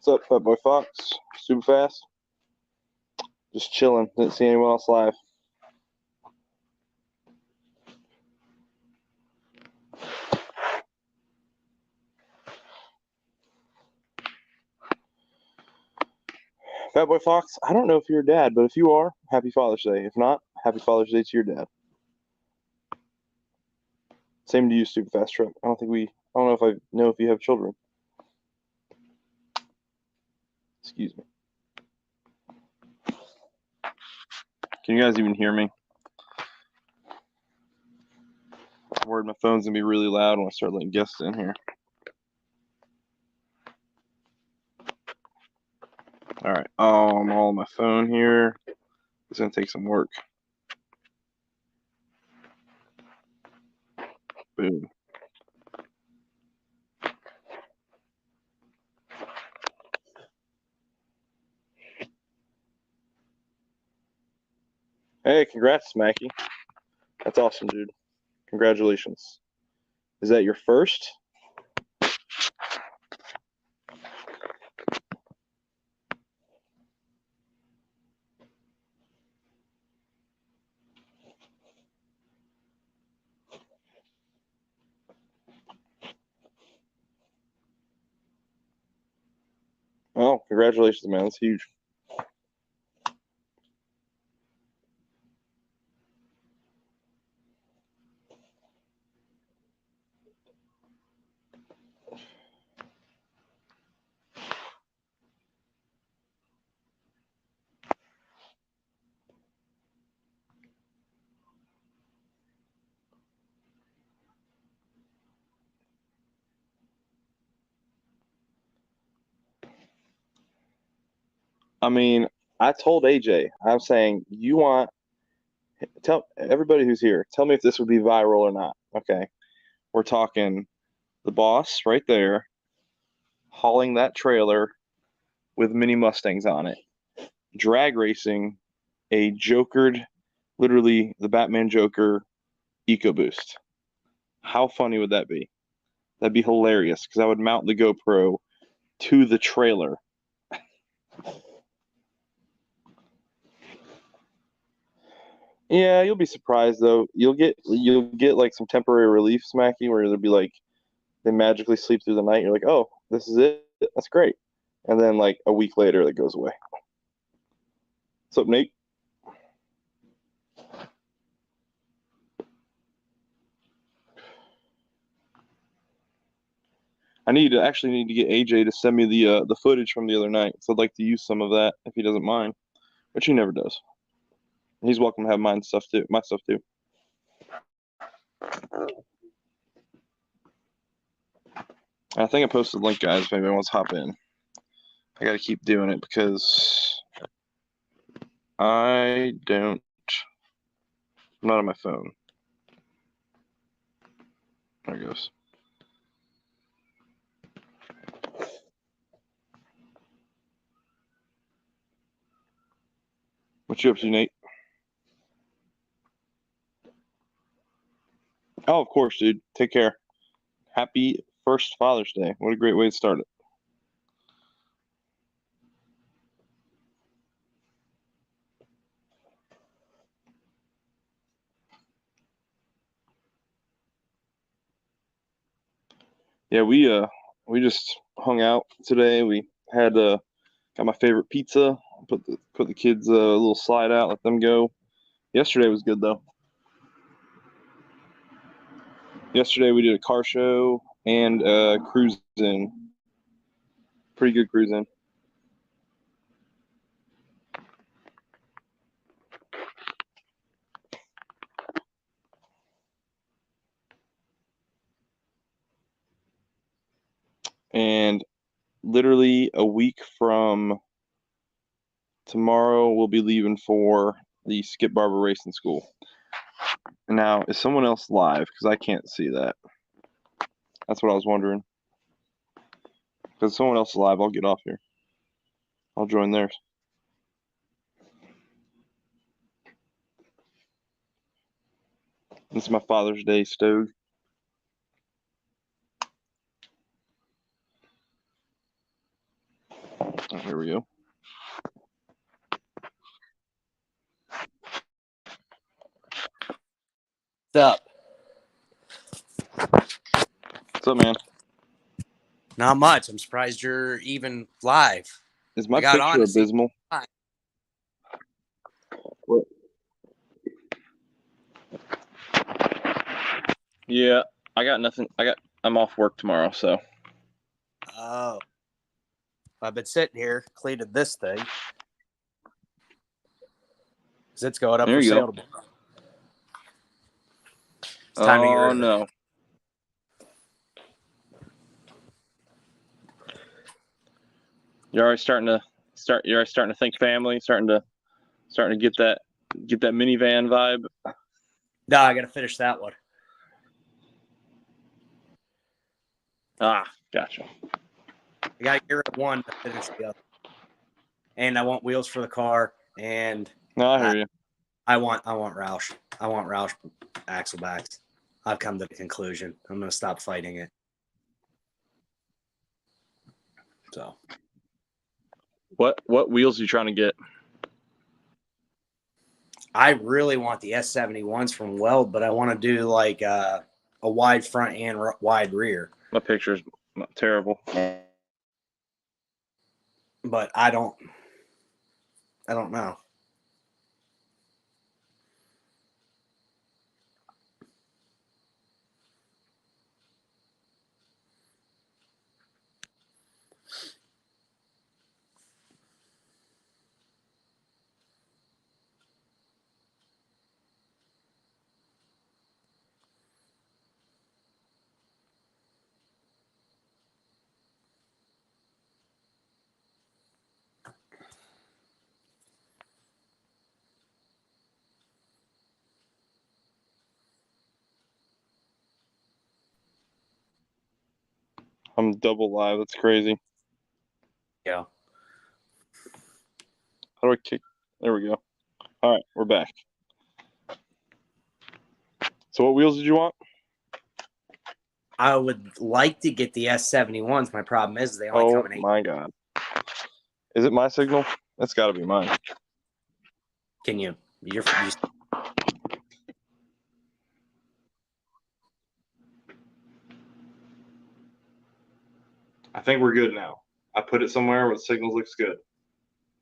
What's up, Fat Boy Fox? Super fast? Just chilling. Didn't see anyone else live. Fat Boy Fox, I don't know if you're a dad, but if you are, happy Father's Day. If not, happy Father's Day to your dad. Same to you, Super Fast Truck. I don't know if I know if you have children. Excuse me. Can you guys even hear me? I'm worried my phone's gonna be really loud when I start letting guests in here. All right. Oh, I'm all on my phone here. It's gonna take some work. Boom. Hey, congrats, Smacky. That's awesome, dude. Congratulations. Is that your first? Oh, congratulations, man. That's huge. I mean, I told AJ, I'm saying, tell everybody who's here, tell me if this would be viral or not. Okay. We're talking the boss right there hauling that trailer with mini Mustangs on it, drag racing a Jokered, literally the Batman Joker EcoBoost. How funny would that be? That'd be hilarious because I would mount the GoPro to the trailer. Yeah, you'll be surprised though. You'll get like some temporary relief, Smacky, where there'll be like they magically sleep through the night. You're like, oh, this is it. That's great. And then like a week later, that goes away. What's up, Nate? Actually need to get AJ to send me the footage from the other night. So I'd like to use some of that if he doesn't mind, which he never does. He's welcome to have my stuff too. I think I posted a link, guys, if anybody wants to hop in. I got to keep doing it because I'm not on my phone. There it goes. What you up to, Nate? Oh, of course, dude. Take care. Happy first Father's Day. What a great way to start it. Yeah, we just hung out today. We had got my favorite pizza. Put the kids a little slide out, let them go. Yesterday was good though. Yesterday we did a car show and cruising. Pretty good cruising. And literally a week from tomorrow, we'll be leaving for the Skip Barber Racing School. Now, is someone else live? Because I can't see that. That's what I was wondering. Because if someone else is live, I'll get off here. I'll join theirs. This is my Father's Day stove. What's up? What's up, man? Not much. I'm surprised you're even live. Is my I got on picture to see- abysmal? What? Yeah, I got nothing. I'm off work tomorrow, so. Oh. I've been sitting here, cleaning this thing. 'Cause it's going up There for you sale go. tomorrow. It's time to get rid Oh of it. no. You're already starting to think family, starting to get that minivan vibe. No, I gotta finish that one. Ah, gotcha. I gotta get rid of one to finish the other. And I want wheels for the car, and No, I hear you. I want Roush. I want Roush axle backs. I've come to the conclusion. I'm gonna stop fighting it. So What wheels are you trying to get? I really want the S71s from Weld, but I want to do like a wide front and wide rear. My picture's terrible. But I don't know. I'm double live. That's crazy. Yeah. How do I kick? There we go. All right, we're back. So what wheels did you want? I would like to get the S71s. My problem is they only come in 8. My God. Is it my signal? That's got to be mine. Can you? I think we're good now. I put it somewhere where the signal looks good.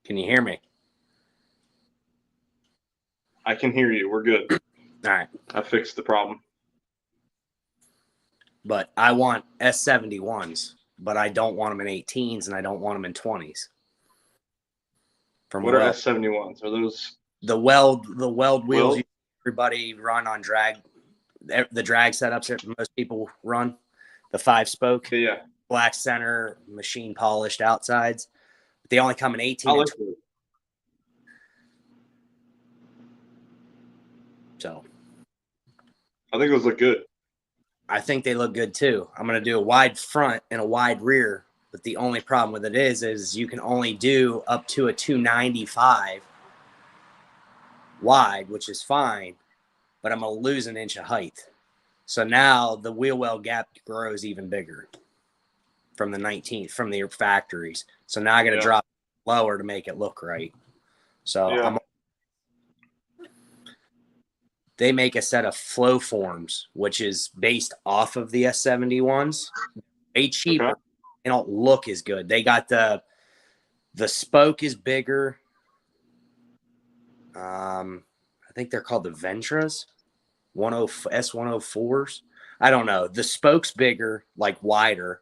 Can you hear me? I can hear you. We're good. All right. I fixed the problem. But I want S71s, but I don't want them in 18s and I don't want them in 20s. What are S71s? Are those the weld wheels everybody run on drag? The drag setups that most people run, the 5-spoke, yeah, black center, machine polished outsides. But they only come in 18 and 20. So I think those look good. I think they look good too. I'm going to do a wide front and a wide rear, but the only problem with it is you can only do up to a 295 wide, which is fine, but I'm going to lose an inch of height. So now the wheel well gap grows even bigger from the 19th, from the factories. So now I got to drop lower to make it look right. So they make a set of flow forms, which is based off of the S71s. Way cheaper. Okay. They don't look as good. They got the spoke is bigger. I think they're called the Ventras, S104s. I don't know. The spoke's bigger, like wider,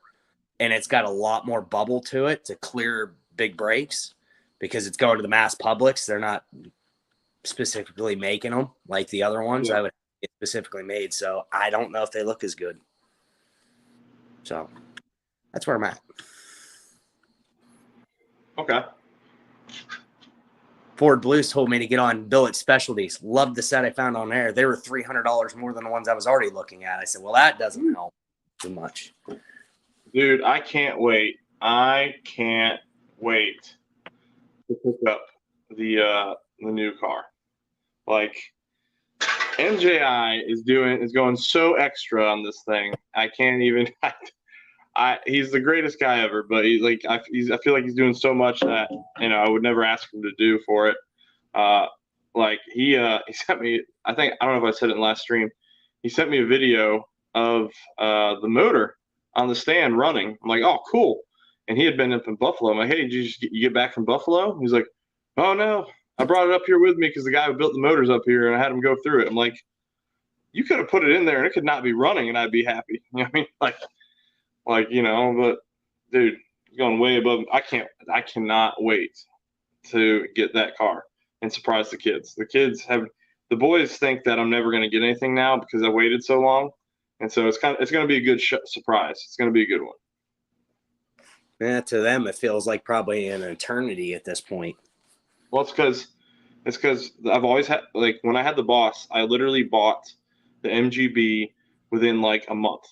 and it's got a lot more bubble to it to clear big brakes because it's going to the mass publics. They're not specifically making them like the other ones. I would get specifically made. So I don't know if they look as good. So that's where I'm at. Okay. Ford Blues told me to get on Billet Specialties. Loved the set I found on there. They were $300 more than the ones I was already looking at. I said, well, that doesn't help too much. Dude, I can't wait. I can't wait to pick up the new car. Like MJI is going so extra on this thing. I can't even. He's the greatest guy ever, but I feel like he's doing so much that I would never ask him to do for it. He sent me. I don't know if I said it in last stream. he sent me a video of the motor on the stand running. I'm like, oh, cool. And he had been up in Buffalo. I'm like, hey, did you get back from Buffalo? He's like, oh, no. I brought it up here with me because the guy who built the motors up here, and I had him go through it. I'm like, you could have put it in there and it could not be running and I'd be happy. You know what I mean? Like, you know, but dude, going way above. I cannot wait to get that car and surprise the kids. The boys think that I'm never going to get anything now because I waited so long. And so it's going to be a good surprise. It's going to be a good one. Yeah, to them, it feels like probably an eternity at this point. Well, it's because I've always had, like, when I had the Boss, I literally bought the MGB within like a month.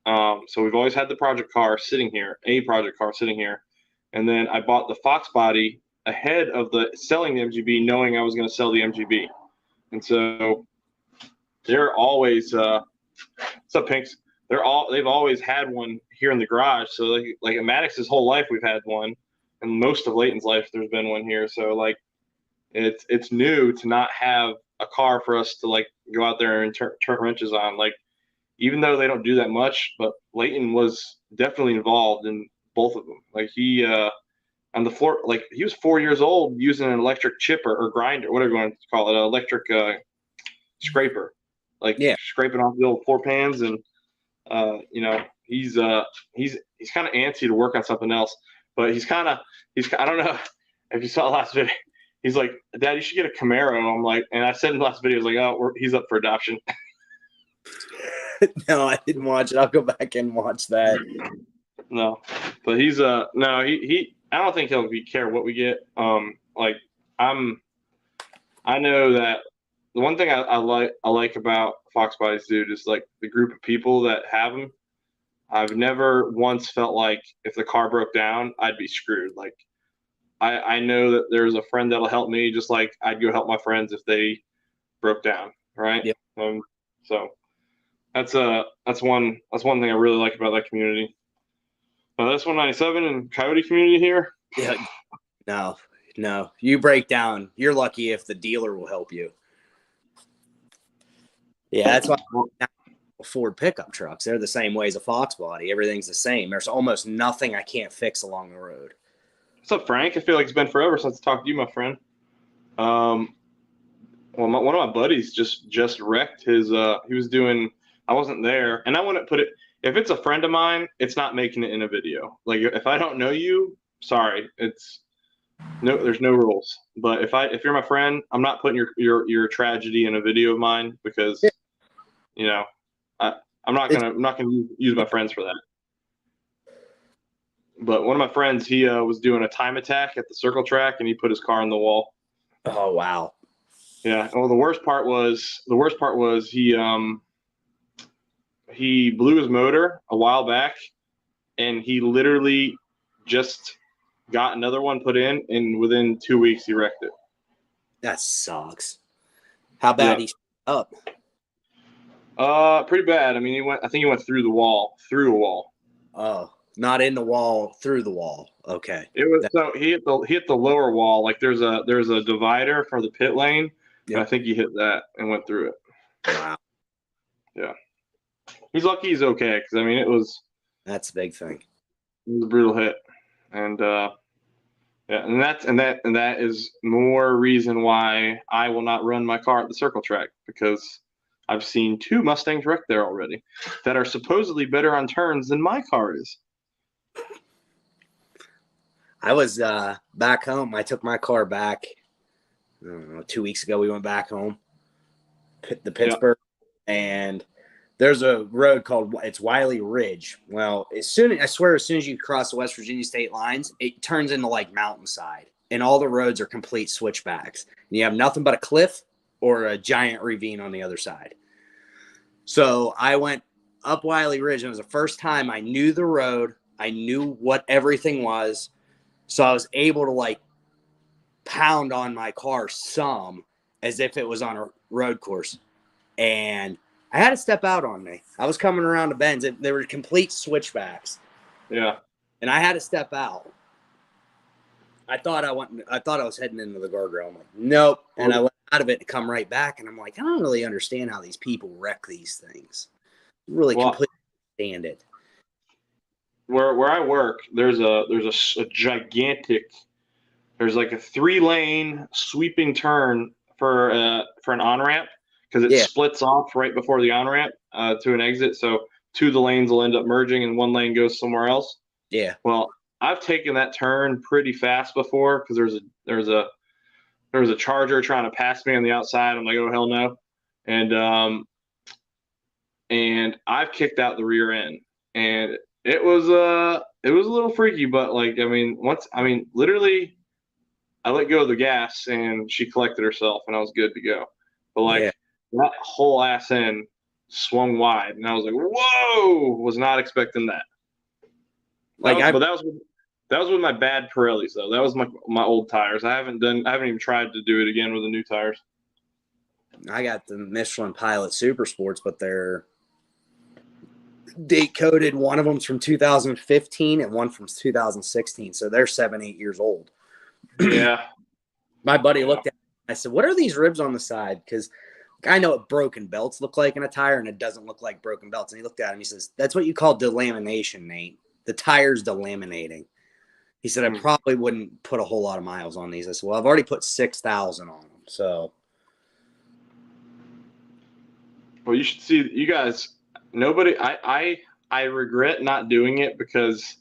So we've always had the project car sitting here, and then I bought the Fox body ahead of selling the MGB, knowing I was going to sell the MGB, and so they're always what's up, Pinks? They've always had one here in the garage. So like at Maddox's whole life we've had one, and most of Leighton's life there's been one here. So like it's new to not have a car for us to like go out there and turn wrenches on. Like, even though they don't do that much, but Leighton was definitely involved in both of them. Like he on the floor, like he was 4 years old using an electric chipper or grinder, whatever you want to call it, an electric scraper, like scraping off the old floor pans. And you know, he's kind of antsy to work on something else, but I don't know if you saw the last video. He's like, Dad, you should get a Camaro. I'm like, and I said in the last video, I was like, oh, he's up for adoption. No, I didn't watch it. I'll go back and watch that. No, but he's no, he I don't think he'll care what we get. Like I know that the one thing I like about Fox Bodies, dude, is like the group of people that have them. I've never once felt like if the car broke down, I'd be screwed. Like I know that there's a friend that'll help me, just like I'd go help my friends if they broke down, right? Yep. So that's one thing I really like about that community. That's 197 and Coyote community here. Yeah, no, you break down. You're lucky if the dealer will help you. Yeah, that's why Ford pickup trucks. They're the same way as a Fox body. Everything's the same. There's almost nothing I can't fix along the road. What's up, Frank? I feel like it's been forever since I talked to you, my friend. Well, one of my buddies just wrecked his. He was doing. I wasn't there, and I wouldn't put it. If it's a friend of mine, it's not making it in a video. Like if I don't know you, sorry, there's no rules. But if you're my friend, I'm not putting your tragedy in a video of mine because, you know, I'm not gonna use my friends for that. But one of my friends, he was doing a time attack at the circle track, and he put his car on the wall. Oh wow! Yeah. Well, the worst part was he blew his motor a while back, and he literally just got another one put in, and within 2 weeks he wrecked it. That sucks. How bad he up? Pretty bad. I mean, I think he went through a wall. Oh. Not in the wall, through the wall. Okay. It was so he hit the lower wall. Like there's a divider for the pit lane. Yep. And I think he hit that and went through it. Wow. Yeah. He's lucky he's okay, because I mean that's a big thing. It was a brutal hit. And that is more reason why I will not run my car at the circle track, because I've seen 2 Mustangs wrecked there already that are supposedly better on turns than my car is. I was back home. I took my car back, I don't know, 2 weeks ago. We went back home, the Pittsburgh, and there's a road called Wiley Ridge. Well, as soon as you cross the West Virginia state lines, it turns into like mountainside, and all the roads are complete switchbacks. And you have nothing but a cliff or a giant ravine on the other side. So I went up Wiley Ridge, and it was the first time I knew the road. I knew what everything was. So I was able to like pound on my car some as if it was on a road course. And I had to step out on me. I was coming around the bends. They were complete switchbacks. Yeah. And I had to step out. I thought I was heading into the guardrail. I'm like, nope. And I went out of it to come right back. And I'm like, I don't really understand how these people wreck these things. Really completely understand it. Where I work, there's a gigantic, there's like a 3-lane sweeping turn for an on ramp, because it splits off right before the on ramp to an exit. So two of the lanes will end up merging and one lane goes somewhere else. Yeah. Well, I've taken that turn pretty fast before, because there was a Charger trying to pass me on the outside. I'm like, oh hell no, and I've kicked out the rear end, and it was a little freaky, but like literally, I let go of the gas and she collected herself, and I was good to go. But like that whole ass end swung wide, and I was like, whoa! Was not expecting that. But that was with my bad Pirellis though. That was my old tires. I haven't even tried to do it again with the new tires. I got the Michelin Pilot Super Sports, but they're date coded. One of them's from 2015 and one from 2016. So they're 7-8 years old. Yeah. My buddy looked at it. I said, what are these ribs on the side? Because I know what broken belts look like in a tire, and it doesn't look like broken belts. And he looked at him. He says, that's what you call delamination, Nate. The tire's delaminating. He said, I probably wouldn't put a whole lot of miles on these. I said, well, I've already put 6,000 on them. So. Well, you should see, you guys, nobody, I regret not doing it, because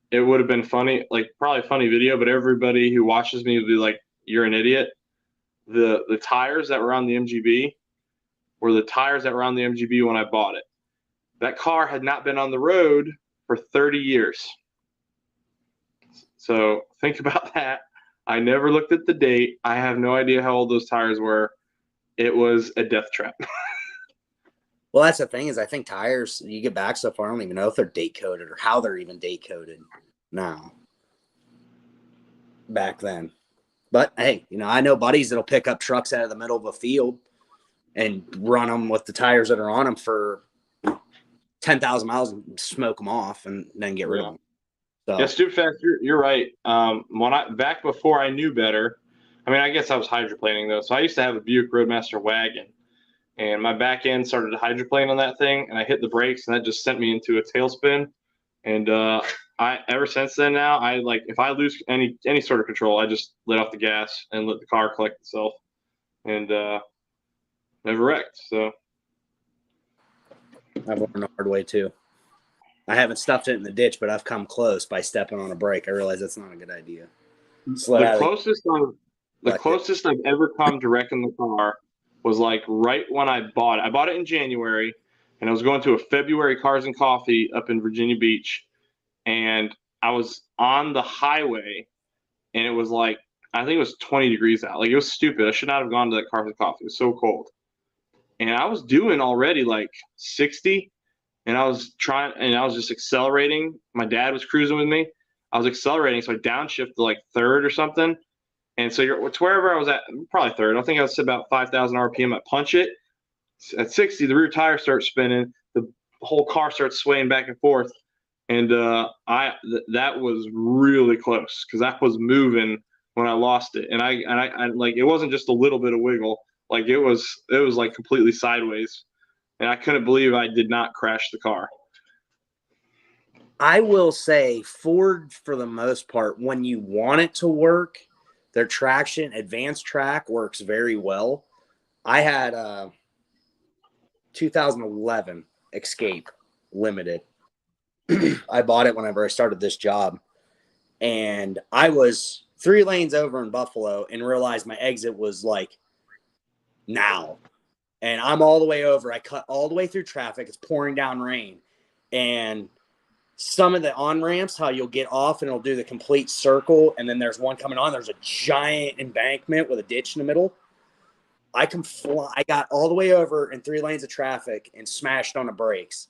it would have been funny, like probably a funny video, but everybody who watches me would be like, you're an idiot. The tires that were on the MGB were the tires that were on the MGB when I bought it. That car had not been on the road for 30 years. So think about that. I never looked at the date. I have no idea how old those tires were. It was a death trap. Well, that's the thing, is I think tires, you get back so far, I don't even know if they're date coded or how they're even date coded now. Back then. But hey, I know buddies that'll pick up trucks out of the middle of a field and run them with the tires that are on them for 10,000 miles and smoke them off and then get rid of them. So. Yeah, stupid fact, you're right. Back before I knew better, I guess I was hydroplaning though. So I used to have a Buick Roadmaster wagon, and my back end started to hydroplane on that thing, and I hit the brakes, and that just sent me into a tailspin. And ever since then now, if I lose any sort of control, I just let off the gas and let the car collect itself, and never wrecked. So I've learned the hard way too. I haven't stuffed it in the ditch, but I've come close by stepping on a brake. I realize that's not a good idea. The closest I've ever come to wrecking the car was like right when I bought it. I bought it in January, and I was going to a February Cars and Coffee up in Virginia Beach, and I was on the highway, and it was like, I think it was 20 degrees out. Like, it was stupid. I should not have gone to that Cars and Coffee. It was so cold. And I was doing already like 60, and I was just accelerating. My dad was cruising with me. I was accelerating, so I downshifted to like third or something. And so it's wherever I was at, probably third. I think I was at about 5,000 RPM. I punch it. At 60, the rear tire starts spinning. The whole car starts swaying back and forth. And that was really close, because I was moving when I lost it. And I like, it wasn't just a little bit of wiggle. Like, it was like completely sideways. And I couldn't believe I did not crash the car. I will say Ford, for the most part, when you want it to work, their traction, advanced track works very well. I had a 2011 Escape Limited. I bought it whenever I started this job. And I was 3 lanes over in Buffalo and realized my exit was like now. And I'm all the way over. I cut all the way through traffic. It's pouring down rain. And some of the on-ramps, how you'll get off and it'll do the complete circle, and then there's one coming on. There's a giant embankment with a ditch in the middle. I got all the way over in 3 lanes of traffic and smashed on the brakes.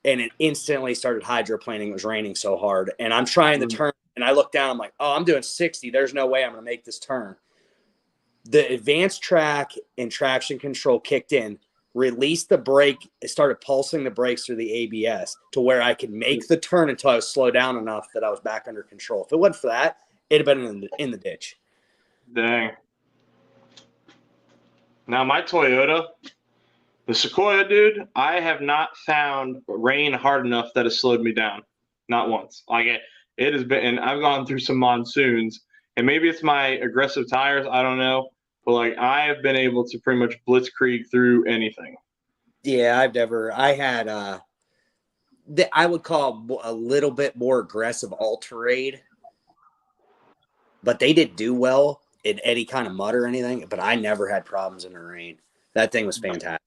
And it instantly started hydroplaning. It was raining so hard. And I'm trying to turn, and I look down. I'm like, oh, I'm doing 60. There's no way I'm going to make this turn. The advanced track and traction control kicked in, released the brake. It started pulsing the brakes through the ABS to where I could make the turn until I was slowed down enough that I was back under control. If it wasn't for that, it'd have been in the ditch. Dang. Now my Toyota, the Sequoia, dude, I have not found rain hard enough that has slowed me down. Not once. Like it has been, and I've gone through some monsoons, and maybe it's my aggressive tires. I don't know, but like I have been able to pretty much blitzkrieg through anything. Yeah, I had I would call a little bit more aggressive all-terrain, but they did do well in any kind of mud or anything. But I never had problems in the rain. That thing was fantastic.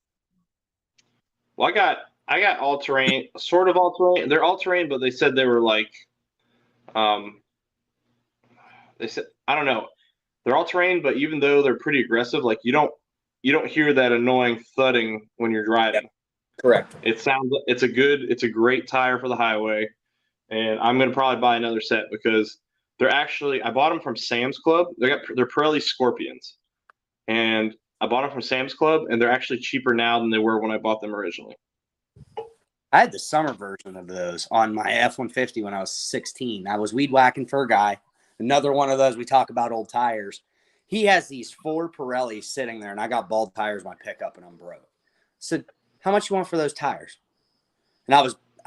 Well, I got all terrain, sort of all terrain. They're all terrain, but they said they were like, um, they said I don't know. They're all terrain, but even though they're pretty aggressive, like you don't hear that annoying thudding when you're driving. Yep. Correct. It's a great tire for the highway, and I'm gonna probably buy another set because I bought them from Sam's Club. They're Pirelli Scorpions, and I bought them from Sam's Club, and they're actually cheaper now than they were when I bought them originally. I had the summer version of those on my F-150 when I was 16. I was weed whacking for a guy. Another one of those, we talk about old tires. He has these 4 Pirellis sitting there, and I got bald tires on my pickup, and I'm broke. I said, how much you want for those tires? And I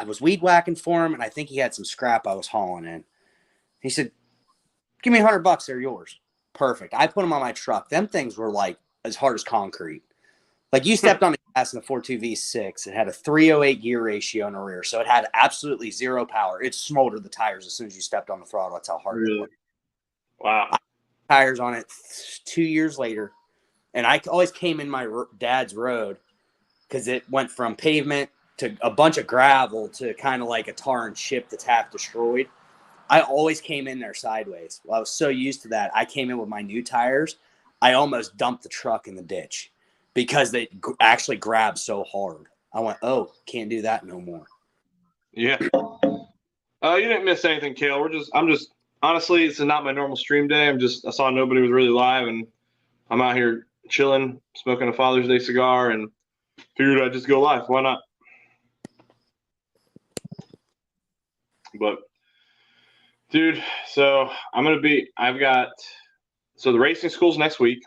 was weed whacking for him, and I think he had some scrap I was hauling in. He said, give me $100, they're yours. Perfect. I put them on my truck. Them things were like as hard as concrete. Like you stepped on the gas in the 4.2 V6. It had a 308 gear ratio in the rear, so it had absolutely zero power. It smoldered the tires as soon as you stepped on the throttle. That's how hard it was. Wow. I put tires on it 2 years later, and I always came in my dad's road because it went from pavement to a bunch of gravel to kind of like a tar and chip that's half destroyed. I always came in there sideways. Well, I was so used to that. I came in with my new tires. I almost dumped the truck in the ditch because they actually grabbed so hard. I went, oh, can't do that no more. Yeah. You didn't miss anything, Kale. I'm just honestly, it's not my normal stream day. I saw nobody was really live, and I'm out here chilling, smoking a Father's Day cigar, and figured I'd just go live. Why not? But dude, so the racing school's next week.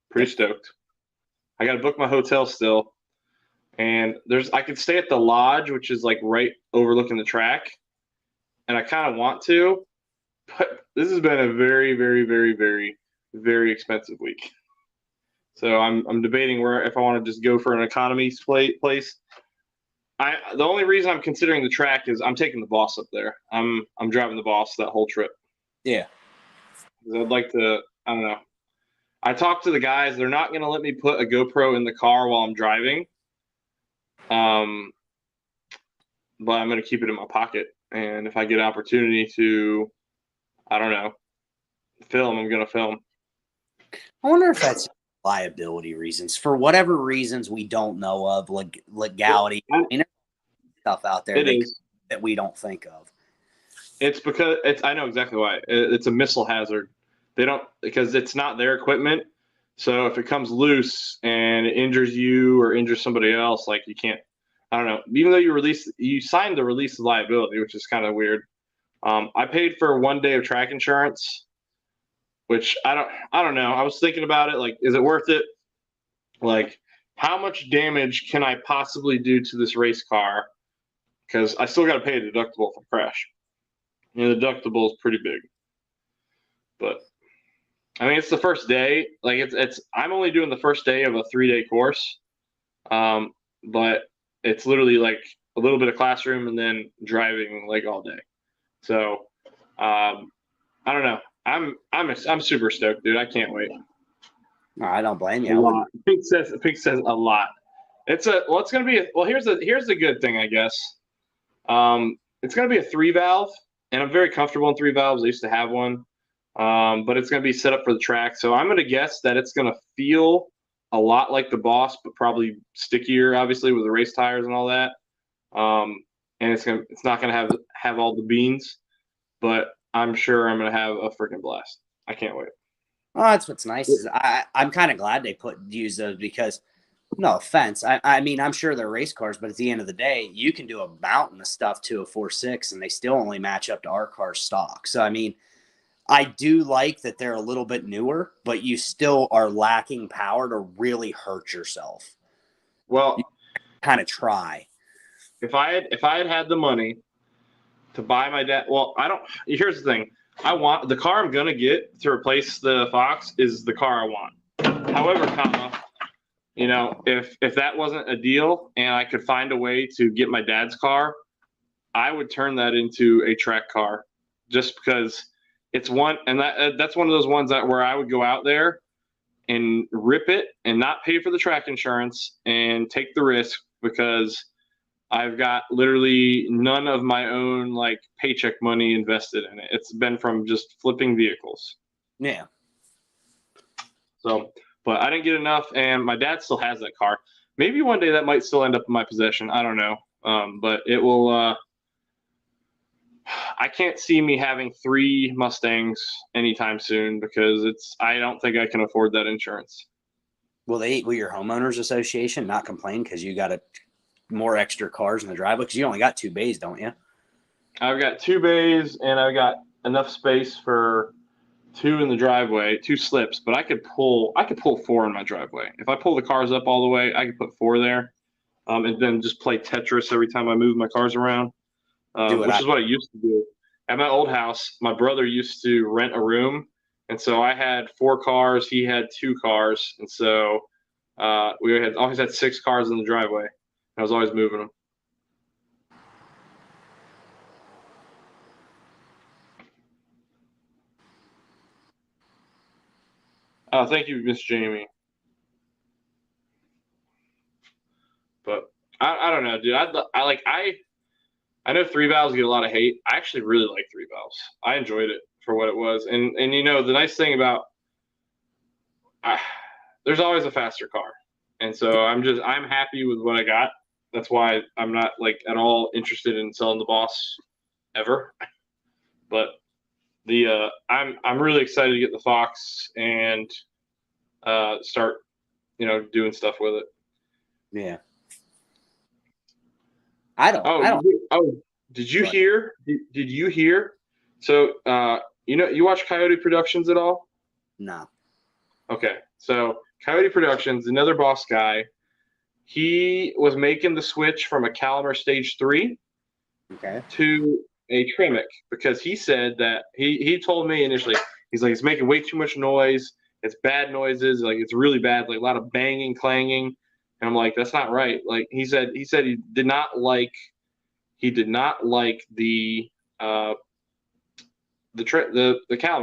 Pretty stoked. I got to book my hotel still, and I could stay at the lodge, which is like right overlooking the track, and I kind of want to, but this has been a very, very, very, very, very expensive week. So I'm debating if I want to just go for an economy place. The only reason I'm considering the track is I'm taking the boss up there. I'm driving the boss that whole trip. Yeah. I'd like to. I don't know. I talked to the guys. They're not going to let me put a GoPro in the car while I'm driving. But I'm going to keep it in my pocket. And if I get an opportunity to, I don't know, film, I'm going to film. I wonder if that's liability reasons. For whatever reasons we don't know of, like legality. I mean, stuff out there that we don't think of. It's because I know exactly why. It's a missile hazard. Because it's not their equipment. So if it comes loose and it injures you or injures somebody else, like you can't, I don't know. Even though you signed the release of liability, which is kind of weird. I paid for 1 day of track insurance, which I don't know. I was thinking about it. Like, is it worth it? Like, how much damage can I possibly do to this race car? Because I still got to pay a deductible if I crash. And the deductible is pretty big. But I mean, it's the first day. Like I'm only doing the first day of a 3-day course. But it's literally like a little bit of classroom and then driving like all day. So, I don't know. I'm super stoked, dude. I can't wait. No, I don't blame you. A lot. Pink says a lot. It's gonna be here's the good thing, I guess. It's gonna be a 3-valve, and I'm very comfortable in 3 valves. I used to have one. But it's going to be set up for the track. So I'm going to guess that it's going to feel a lot like the Boss, but probably stickier, obviously, with the race tires and all that. And it's not going to have all the beans, but I'm sure I'm going to have a freaking blast. I can't wait. Well, that's what's nice is I'm kind of glad they use those because, no offense, I mean I'm sure they're race cars, but at the end of the day, you can do a mountain of stuff to a 4.6, and they still only match up to our car's stock. So I mean, I do like that they're a little bit newer, but you still are lacking power to really hurt yourself. You Well, kind of try. if I had had the money to buy my dad, well, I don't. Here's the thing: I want the car I'm gonna get to replace the Fox is the car I want. However, if that wasn't a deal and I could find a way to get my dad's car, I would turn that into a track car, just because it's one, and that's one of those ones that where I would go out there and rip it and not pay for the track insurance and take the risk because I've got literally none of my own like paycheck money invested in it. It's been from just flipping vehicles. Yeah. So, but I didn't get enough, and my dad still has that car. Maybe one day that might still end up in my possession. I don't know. But it will. I can't see me having 3 Mustangs anytime soon because I don't think I can afford that insurance. Will your homeowners association not complain because you got more extra cars in the driveway? Because you only got 2 bays, don't you? I've got 2 bays and I've got enough space for 2 in the driveway, 2 slips, but I could pull 4 in my driveway. If I pull the cars up all the way, I could put 4 there, and then just play Tetris every time I move my cars around, which is what I used to do. At my old house, my brother used to rent a room, and so I had 4 cars, he had 2 cars, and so we always had 6 cars in the driveway. I was always moving them. Oh, thank you, Miss Jamie. But I don't know, dude. I know 3 valves get a lot of hate. I actually really like 3 valves. I enjoyed it for what it was, and the nice thing about there's always a faster car, and so I'm happy with what I got. That's why I'm not like at all interested in selling the Boss ever. But I'm really excited to get the Fox and start doing stuff with it. Yeah. Did you hear? Did you hear? So you watch Coyote Productions at all? No. Okay, so Coyote Productions, another Boss guy, he was making the switch from a Caliber Stage 3 to a Tremec because he said that he told me initially, he's like, it's making way too much noise. It's bad noises. Like, it's really bad, like a lot of banging, clanging. And I'm like, that's not right. Like he said he did not like the Caliber.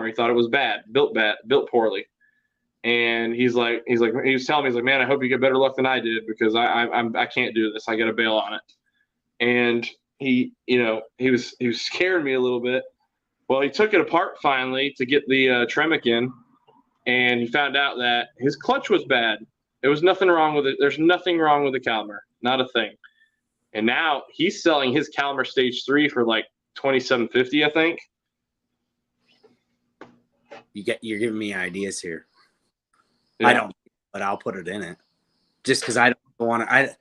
He thought it was bad, built poorly. And he was telling me, he's like, man, I hope you get better luck than I did because I can't do this. I got to bail on it. And he was scaring me a little bit. Well, he took it apart finally to get the Tremec in, and he found out that his clutch was bad. There was nothing wrong with it. There's nothing wrong with the Caliber, not a thing. And now he's selling his Caliber Stage 3 for like $2,750, I think. You're giving me ideas here. Yeah. I don't, but I'll put it in it just because I don't want to.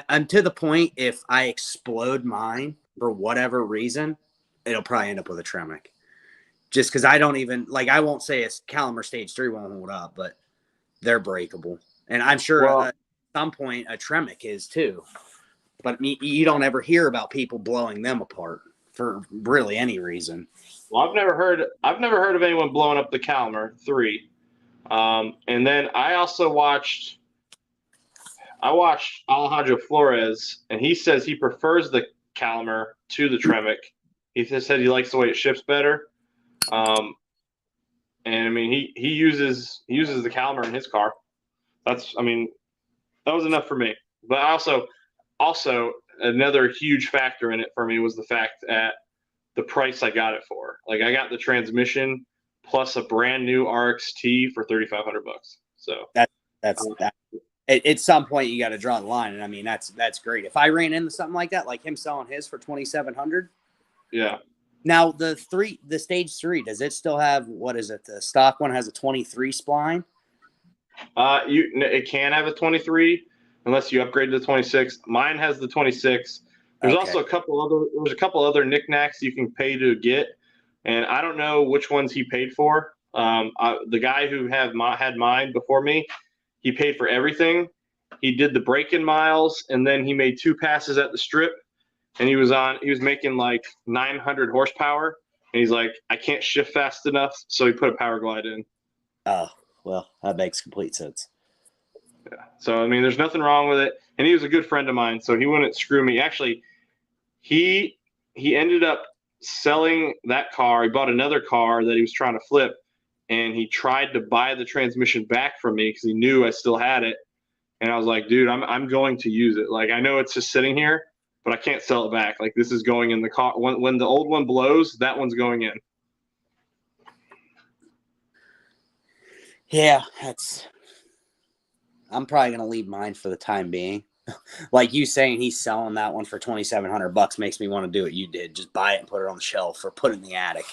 I'm to the point, if I explode mine for whatever reason, it'll probably end up with a Tremec. Just because I don't even like, I won't say a Caliber Stage 3 won't hold up, but they're breakable. And I'm sure at some point a Tremec is too. But you don't ever hear about people blowing them apart for really any reason. Well, I've never heard of anyone blowing up the Caliber 3. And then I also watched Alejandro Flores, and he says he prefers the Caliber to the Tremec. He just said he likes the way it ships better. And I mean, he uses the Caliber in his car. That was enough for me. But also another huge factor in it for me was the fact that the price I got it for. Like, I got the transmission plus a brand new RXT for $3,500. So that's at some point you got to draw the line, and I mean that's great. If I ran into something like that, like him selling his for $2,700, yeah. Now the Stage 3, does it still have, what is it? The stock one has a 23 spline. It can have a 23 unless you upgrade to the 26. Mine has the 26. There's also a couple other knickknacks you can pay to get, and I don't know which ones he paid for. The guy who had mine before me, he paid for everything. He did the break-in miles, and then he made 2 passes at the strip, and he was making like 900 horsepower, and he's like, I can't shift fast enough, so he put a power glide in. Oh, well, that makes complete sense. Yeah. So I mean, there's nothing wrong with it, and he was a good friend of mine, so he wouldn't screw me. Actually, he ended up selling that car. He bought another car that he was trying to flip, and he tried to buy the transmission back from me because he knew I still had it. And I was like, dude, I'm going to use it. Like, I know it's just sitting here, but I can't sell it back. Like, this is going in the car. When the old one blows, that one's going in. Yeah, I'm probably gonna leave mine for the time being. Like you saying, he's selling that one for $2,700 makes me want to do what you did. Just buy it and put it on the shelf or put it in the attic,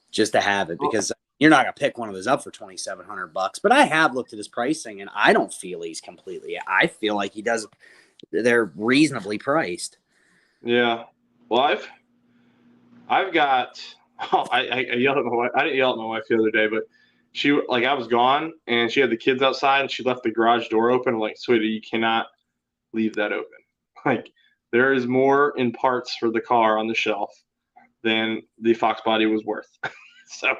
just to have it, because you're not gonna pick one of those up for $2,700. But I have looked at his pricing, and I don't feel he's completely. I feel like he does. They're reasonably priced. Yeah. Well, I've got. Oh, I yelled at my wife. I didn't yell at my wife the other day, but she, like, I was gone and she had the kids outside and she left the garage door open. I'm like, sweetie, you cannot leave that open. Like, there is more in parts for the car on the shelf than the Fox body was worth. So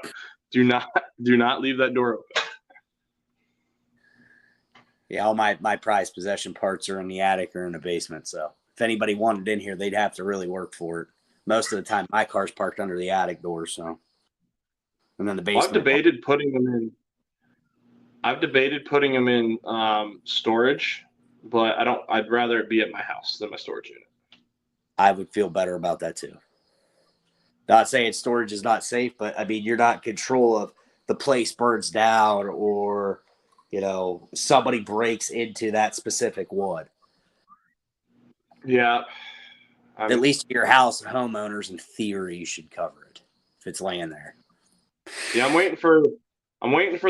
do not leave that door open. Yeah, all my prized possession parts are in the attic or in the basement. So if anybody wanted in here, they'd have to really work for it. Most of the time, my car's parked under the attic door. So, and then the basement. I've debated putting them in storage, but I'd rather it be at my house than my storage unit. I would feel better about that too. Not saying storage is not safe, but I mean, you're not in control of the place burns down or, somebody breaks into that specific wood. Yeah. At least your house and homeowners, in theory, should cover it if it's laying there. Yeah, I'm waiting for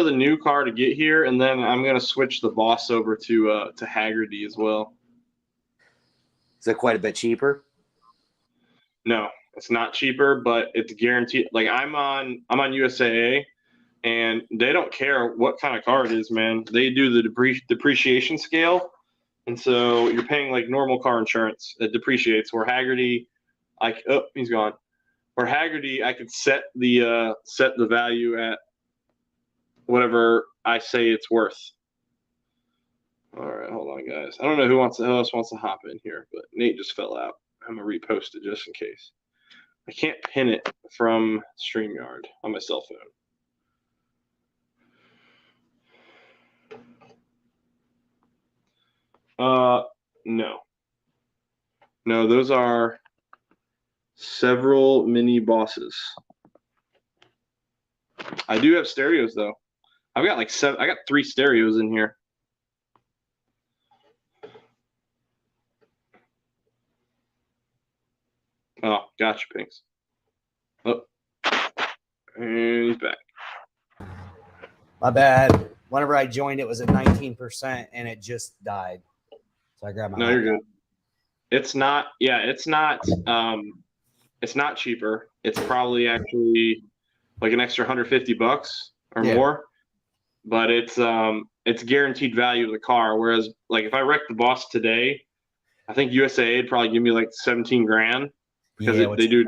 the new car to get here, and then I'm gonna switch the Boss over to Haggerty as well. Is it quite a bit cheaper? No, it's not cheaper, but it's guaranteed. Like, I'm on USAA, and they don't care what kind of car it is, man. They do the depreciation scale, and so you're paying like normal car insurance. It depreciates. Where Haggerty, he's gone. Where Haggerty, I could set the value at whatever I say it's worth. All right, hold on, guys. I don't know who else wants to hop in here, but Nate just fell out. I'm gonna repost it just in case. I can't pin it from StreamYard on my cell phone. No, those are several mini Bosses. I do have stereos though. I've got like 7. I got 3 stereos in here. Oh, gotcha, Pinks. Oh, and he's back. My bad. Whenever I joined, it was at 19%, and it just died. So I grabbed my. No, you're good. It's not. Yeah, it's not. It's not cheaper. It's probably actually like an extra $150 or more. But it's guaranteed value of the car. Whereas, like, if I wreck the Boss today, I think USAA would probably give me like 17 grand because they do.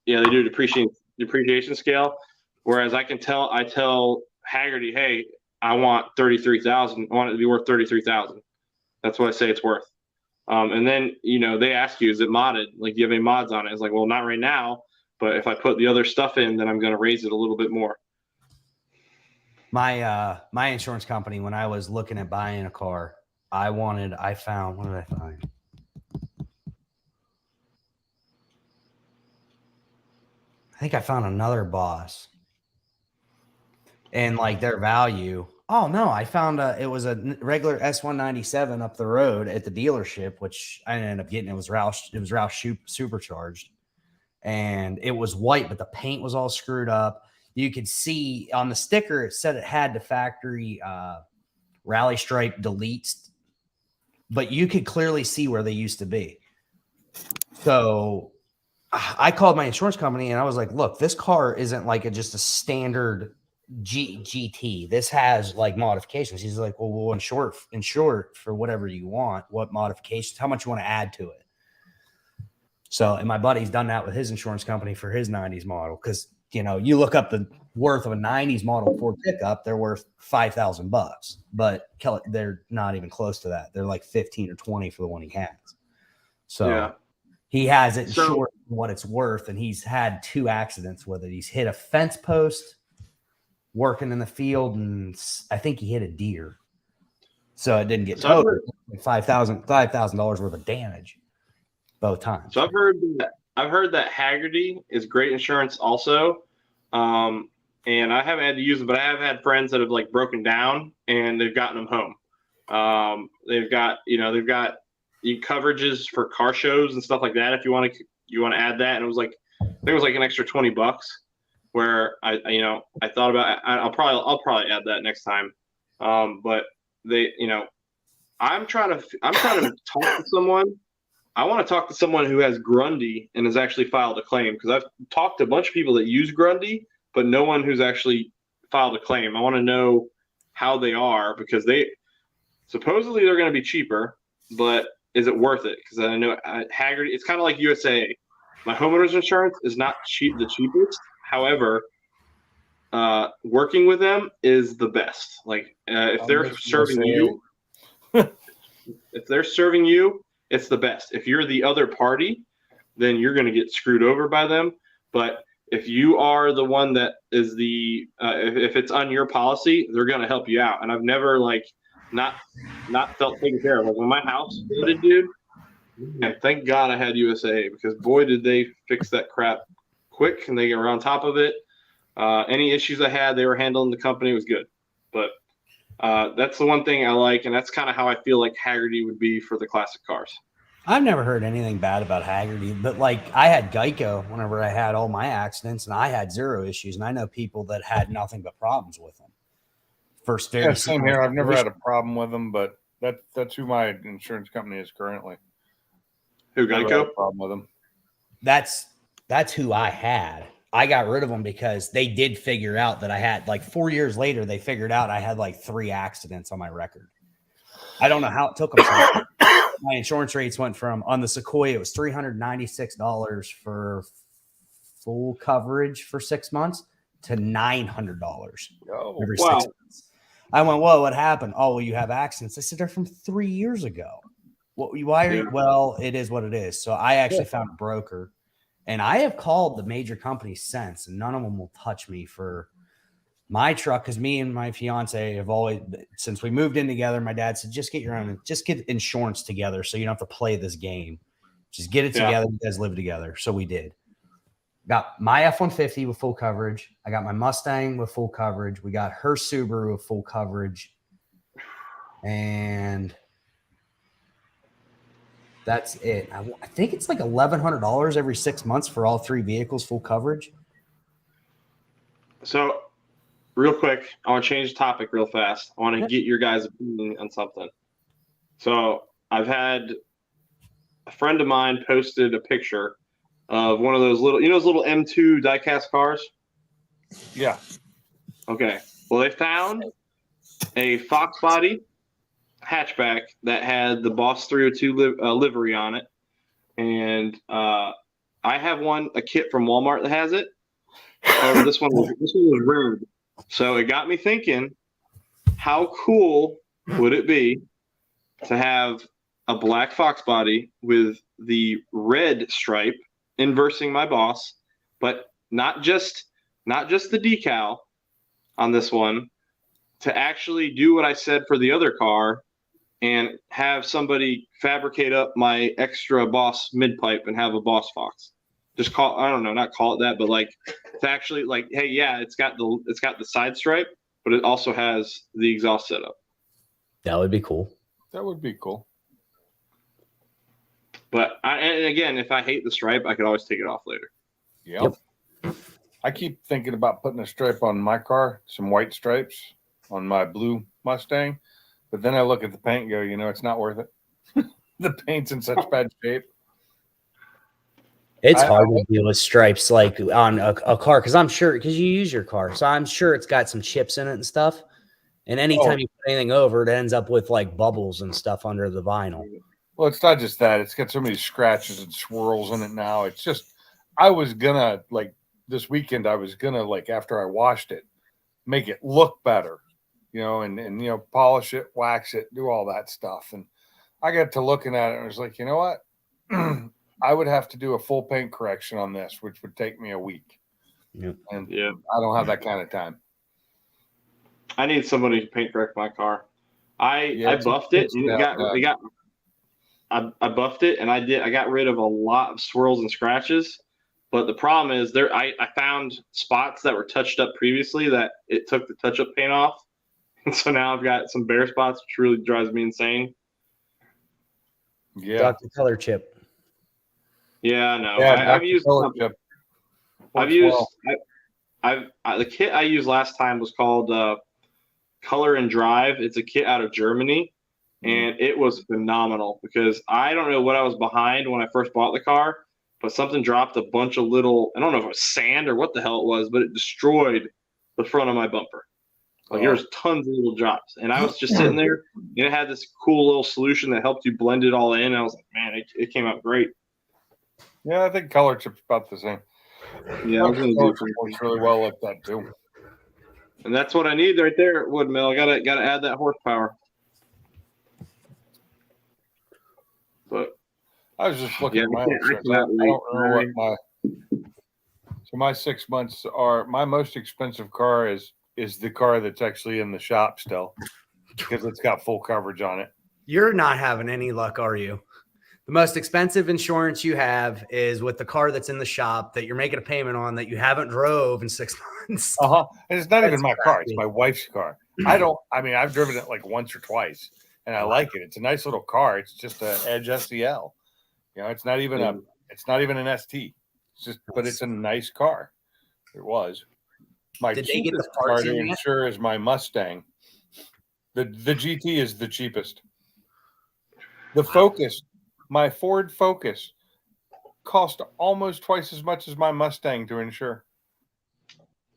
Yeah, they do depreciation scale. Whereas I tell Haggerty, hey, I want 33,000. I want it to be worth 33,000. That's what I say it's worth. And then they ask you, is it modded? Like, do you have any mods on it? It's like, well, not right now. But if I put the other stuff in, then I'm going to raise it a little bit more. My insurance company, when I was looking at buying a car, what did I find? I think I found another Boss. And like their value. Oh no, I found it was a regular S197 up the road at the dealership, which I ended up getting. It was Roush supercharged. And it was white, but the paint was all screwed up. You could see on the sticker, it said it had the factory rally stripe deletes, but you could clearly see where they used to be. So I called my insurance company and I was like, look, this car isn't like just a standard GT. This has like modifications. He's like, well, we'll insure it for whatever you want. What modifications? How much you want to add to it? So, and my buddy's done that with his insurance company for his 90s model. Cause you look up the worth of a 90s model Ford pickup, they're worth $5,000, but they're not even close to that. They're like 15 or 20 for the one he has. So Yeah. he has it insured for what it's worth. And he's had 2 accidents with it. He's hit a fence post working in the field. And I think he hit a deer. So it didn't get totaled. $5,000 worth of damage both times. So I've heard that Haggerty is great insurance also. And I haven't had to use it, but I have had friends that have like broken down and they've gotten them home. They've got coverages for car shows and stuff like that. If you want to add that, and it was like, I think it was like an extra $20. Where I thought about I'll probably add that next time. But I'm trying to talk to someone. I want to talk to someone who has Grundy and has actually filed a claim, because I've talked to a bunch of people that use Grundy, but no one who's actually filed a claim. I want to know how they are, because supposedly they're going to be cheaper, but is it worth it? Because I know Haggerty, it's kind of like USA. My homeowner's insurance is not the cheapest. However, working with them is the best. Like if they're serving you, it's the best. If you're the other party, then you're going to get screwed over by them. But if you are the one that is if it's on your policy, they're going to help you out. And I've never not felt taken care of. Like when my house flooded, dude, and thank God I had USA, because boy, did they fix that crap quick and they were on top of it. Any issues I had, they were handling. The company was good. But that's the one thing I like, and that's kind of how I feel like Haggerty would be for the classic cars. I've never heard anything bad about Haggerty, but like I had Geico whenever I had all my accidents, and I had 0 issues, and I know people that had nothing but problems with them. Same here. I've never had a problem with them, but that's who my insurance company is currently. Who, Geico? Problem with them. That's who I had. I got rid of them because they did figure out that I had, like 4 years later, they figured out I had like 3 accidents on my record. I don't know how it took them. My insurance rates went from, on the Sequoia, it was $396 for full coverage for 6 months to $900 every 6 months. I went, whoa, what happened? Oh, well, you have accidents. I said, they're from 3 years ago. Why are you? Well, it is what it is. So I actually found a broker, and I have called the major companies since, and none of them will touch me for my truck, because me and my fiance have always, since we moved in together, my dad said, just get insurance together so you don't have to play this game. Just get it together. You guys live together. So we did. Got my F-150 with full coverage. I got my Mustang with full coverage. We got her Subaru with full coverage. And that's it. I think it's like $1,100 every 6 months for all 3 vehicles, full coverage. So, real quick, I want to change the topic real fast. I want to get your guys' opinion on something. So, I've had a friend of mine posted a picture of one of those little M2 diecast cars. Yeah. Okay. Well, they found a Fox body hatchback that had the Boss 302 livery on it, and I have a kit from Walmart that has it. However, this one was red, so it got me thinking: how cool would it be to have a black Fox body with the red stripe inversing my Boss, but not just the decal on this one, to actually do what I said for the other car and have somebody fabricate up my extra Boss mid pipe and have a Boss Fox. Just not call it that, but like to actually like, hey, yeah, it's got the side stripe, but it also has the exhaust setup. That would be cool. That would be cool. But and again, if I hate the stripe, I could always take it off later. Yep. I keep thinking about putting a stripe on my car, some white stripes on my blue Mustang, but then I look at the paint and go, it's not worth it. The paint's in such bad shape. It's hard to deal with stripes like on a car because I'm sure because you use your car, so I'm sure it's got some chips in it and stuff. And anytime you put anything over, it ends up with like bubbles and stuff under the vinyl. Well, it's not just that; it's got so many scratches and swirls in it now. It's just, I was gonna like this weekend. I was gonna like after I washed it, make it look better, and polish it, wax it, do all that stuff. And I got to looking at it and I was like, you know what? I would have to do a full paint correction on this, which would take me a week. Yep. And I don't have that kind of time. I need somebody to paint correct my car. I buffed it. I buffed it and I got rid of a lot of swirls and scratches. But the problem is I found spots that were touched up previously that it took the touch up paint off. And so now I've got some bare spots, which really drives me insane. Yeah. Dr. Color Chip. Yeah, no. Yeah, I've used the kit I used last time was called Color and Drive. It's a kit out of Germany, and it was phenomenal because I don't know what I was behind when I first bought the car, but something dropped a bunch of little, I don't know if it was sand or what the hell it was, but it destroyed the front of my bumper. Like there was tons of little drops, and I was just sitting there, and it had this cool little solution that helped you blend it all in. And I was like, man, it came out great. Yeah, I think Color Chip's about the same. Yeah, I was gonna do works really well like that too. And that's what I need right there at Woodmill. I gotta add that horsepower. But I was just looking at my my 6 months are my most expensive car is the car that's actually in the shop still because it's got full coverage on it. You're not having any luck, are you? The most expensive insurance you have is with the car that's in the shop that you're making a payment on that you haven't drove in 6 months. And it's not even my car; it's my wife's car. I've driven it like once or twice, and I like it. It's a nice little car. It's just an Edge SEL. It's not even an ST. It's just, but it's a nice car. It was. My cheapest car to insure is my Mustang. The GT is the cheapest. The Focus. My Ford Focus cost almost twice as much as my Mustang to insure.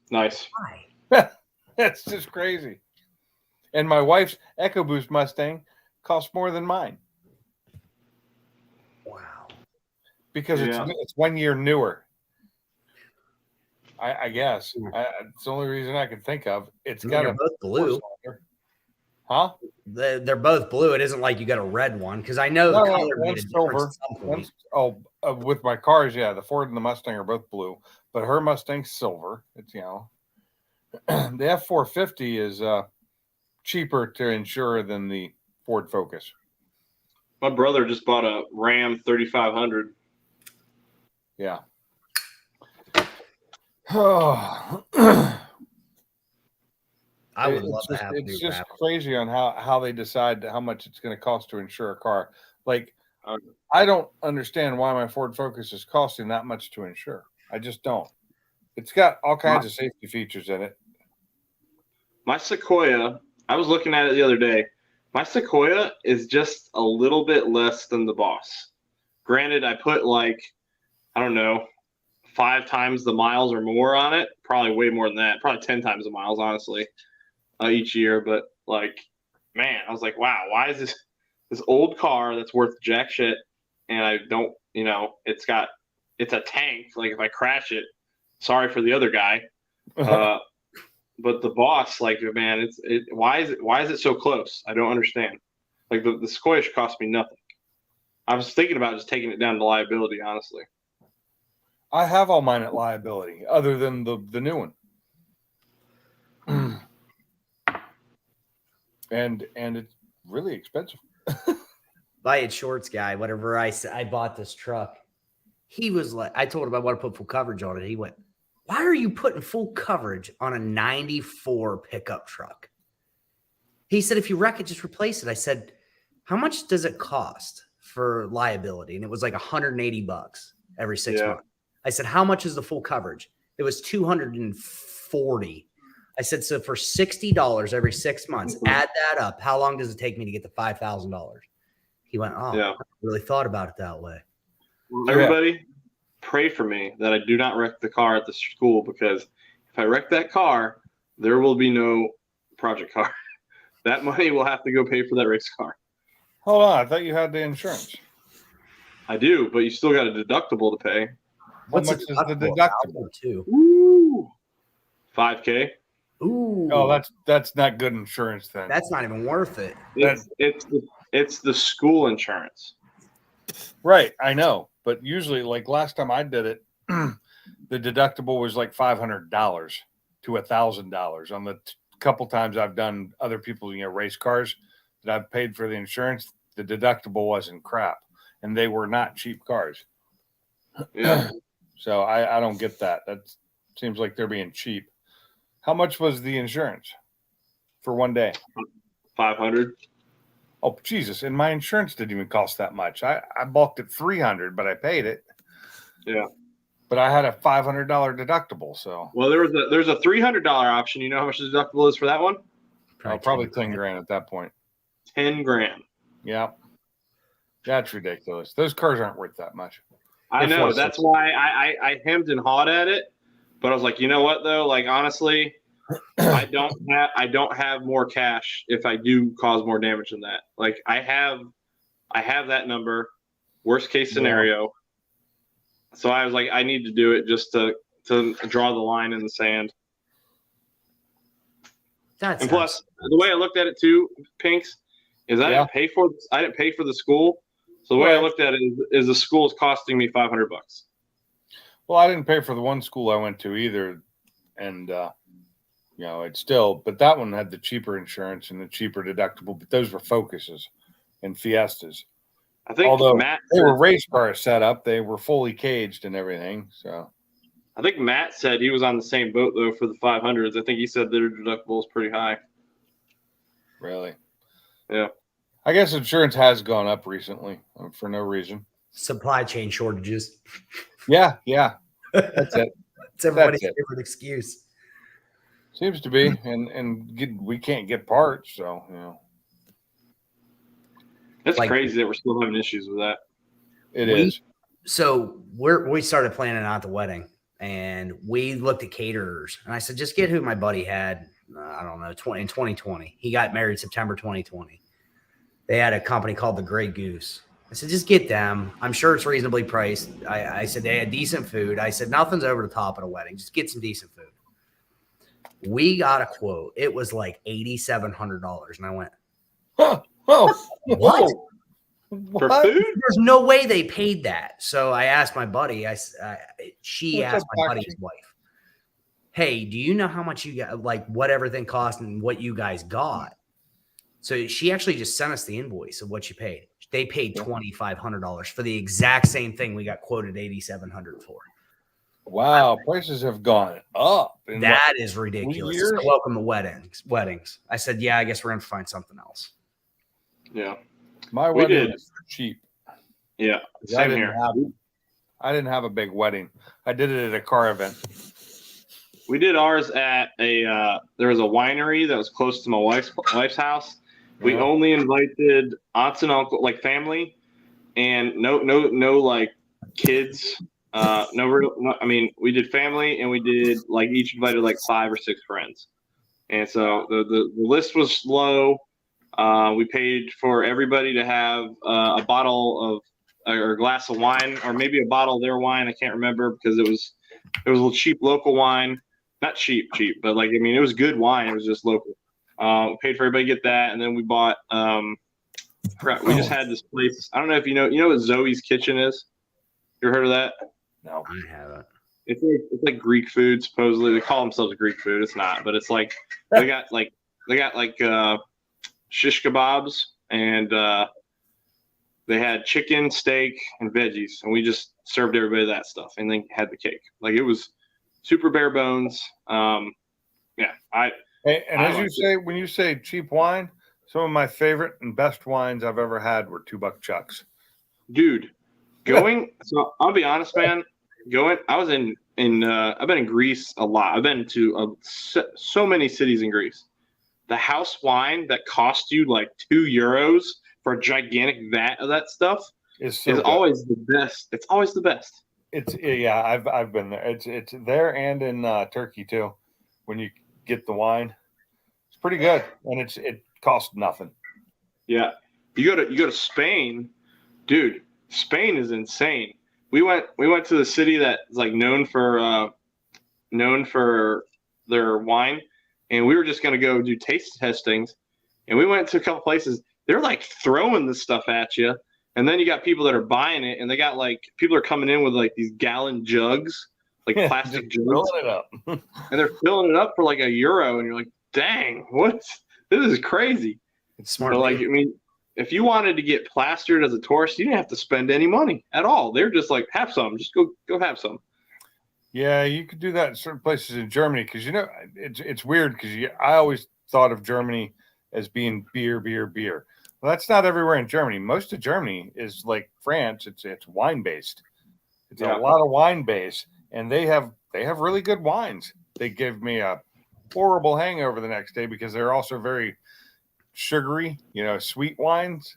Nice. That's just crazy. And my wife's EcoBoost Mustang costs more than mine. Wow. Because it's 1 year newer. I guess. It's the only reason I can think of. It's got a both blue. Huh? They're both blue. It isn't like you got a red one because I know the color made a difference at some point. With my cars, the Ford and the Mustang are both blue, but her Mustang's silver. It's the F450 is cheaper to insure than the Ford Focus. My brother just bought a Ram 3500. Yeah. I would love to have. It's just crazy on how they decide how much it's going to cost to insure a car. Like, I don't understand why my Ford Focus is costing that much to insure. I just don't. It's got all kinds of safety features in it. My Sequoia, I was looking at it the other day. My Sequoia is just a little bit less than the Boss. Granted, I put 5 times the miles or more on it. Probably way more than that. Probably 10 times the miles, honestly, each year. But man, I was like, wow, why is this old car that's worth jack shit? And I don't, it's a tank. Like if I crash it, sorry for the other guy. But the Boss, man, why is it so close? I don't understand. Like the Sequoia cost me nothing. I was thinking about just taking it down to liability, honestly. I have all mine at liability, other than the new one. And it's really expensive. Buy it shorts guy, whatever I bought this truck. He was like, I told him I want to put full coverage on it. He went, why are you putting full coverage on a 94 pickup truck? He said, if you wreck it, just replace it. I said, how much does it cost for liability? And it was like $180 every 6 months. I said, how much is the full coverage? It was $240. I said, so for $60 every 6 months, add that up. How long does it take me to get the $5,000? He went, I really thought about it that way. pray for me that I do not wreck the car at the school, because if I wreck that car, there will be no project car. That money will have to go pay for that race car. Hold on, I thought you had the insurance. I do, but you still got a deductible to pay. How much is the deductible? Too. Woo! $5K. Ooh. Oh, that's not good insurance then. That's not even worth it. It's the school insurance. Right, I know. But usually, like last time I did it, the deductible was like $500 to $1,000. On the couple times I've done other people's race cars that I've paid for the insurance, the deductible wasn't crap, and they were not cheap cars. Yeah. So I don't get that. That seems like they're being cheap. How much was the insurance for one day? $500. Oh, Jesus. And my insurance didn't even cost that much. I balked at $300, but I paid it. Yeah. But I had a $500 deductible. So, well, there's a $300 option. You know how much the deductible is for that one? Probably 10 grand at that point. 10 grand. Yeah. That's ridiculous. Those cars aren't worth that much. I know. That's why I hemmed and hawed at it. But I was like, you know what though? Like honestly, I don't have more cash if I do cause more damage than that. Like I have that number, worst case scenario. Yeah. So I was like, I need to do it just to draw the line in the sand. And plus, the way I looked at it too, Pinks, is I didn't pay for the school. So the way I looked at it is the school is costing me $500. Well, I didn't pay for the one school I went to either, and it's still. But that one had the cheaper insurance and the cheaper deductible. But those were Focuses and Fiestas. I think although they were race cars set up, they were fully caged and everything. So I think Matt said he was on the same boat though for the 500s. I think he said their deductible is pretty high. Really? Yeah. I guess insurance has gone up recently for no reason. Supply chain shortages. Yeah. That's it. It's everybody's favorite excuse. Seems to be, and we can't get parts, so It's crazy that we're still having issues with that. It is. So we started planning out the wedding, and we looked at caterers, and I said, just get who my buddy had. I don't know, in 2020. He got married September 2020. They had a company called the Grey Goose. I said, just get them. I'm sure it's reasonably priced. I said, they had decent food. I said, nothing's over the top at a wedding. Just get some decent food. We got a quote. It was like $8,700. And I went, oh, what? For food? There's no way they paid that. So I asked my buddy, she asked my buddy's wife, hey, do you know how much you got, like what everything cost and what you guys got? So she actually just sent us the invoice of what she paid. They paid $2,500 for the exact same thing we got quoted $8,700 for. Wow, prices have gone up. That is ridiculous. So welcome to weddings. I said, yeah, I guess we're going to find something else. Yeah. My wedding was cheap. Yeah, same here. I didn't have a big wedding. I did it at a car event. We did ours at there was a winery that was close to my wife's house. We only invited aunts and uncle, like family, and no like kids. We did family, and we did like each invited like 5 or 6 friends. And so the list was low. We paid for everybody to have a bottle of or a glass of wine, or maybe a bottle of their wine. I can't remember because it was a cheap local wine. Not cheap, but like, I mean, it was good wine. It was just local. We paid for everybody to get that. And then we bought, we just had this place. I don't know if you know what Zoe's Kitchen is? You ever heard of that? No, I haven't. It's like Greek food, supposedly. They call themselves Greek food. It's not, but it's like, they got shish kebabs, and they had chicken, steak, and veggies. And we just served everybody that stuff and then had the cake. Like, it was super bare bones. When you say cheap wine, some of my favorite and best wines I've ever had were $2 Chucks. Dude, so I'll be honest, man. I was I've been in Greece a lot. I've been to so many cities in Greece. The house wine that cost you like €2 for a gigantic vat of that stuff is always the best. It's always the best. I've been there. It's there and in Turkey too. When you get the wine, it's pretty good, and it costs nothing. Yeah, you go to Spain, dude. Spain is insane. We went to the city that's like known for their wine, and we were just gonna go do taste testings, and we went to a couple places. They're like throwing this stuff at you, and then you got people that are buying it, and they got like people are coming in with like these gallon jugs, like plastic jugs, filling it up, and they're filling it up for like €1, and you're like, dang, this is crazy. It's smart. But like, I mean, if you wanted to get plastered as a tourist, you didn't have to spend any money at all. They're just like, have some, just go have some. Yeah, you could do that in certain places in Germany because it's weird because I always thought of Germany as being beer. Well, that's not everywhere in Germany. Most of Germany is like France. It's wine based. It's a lot of wine based, and they have really good wines. They give me a horrible hangover the next day because they're also very sugary, sweet wines.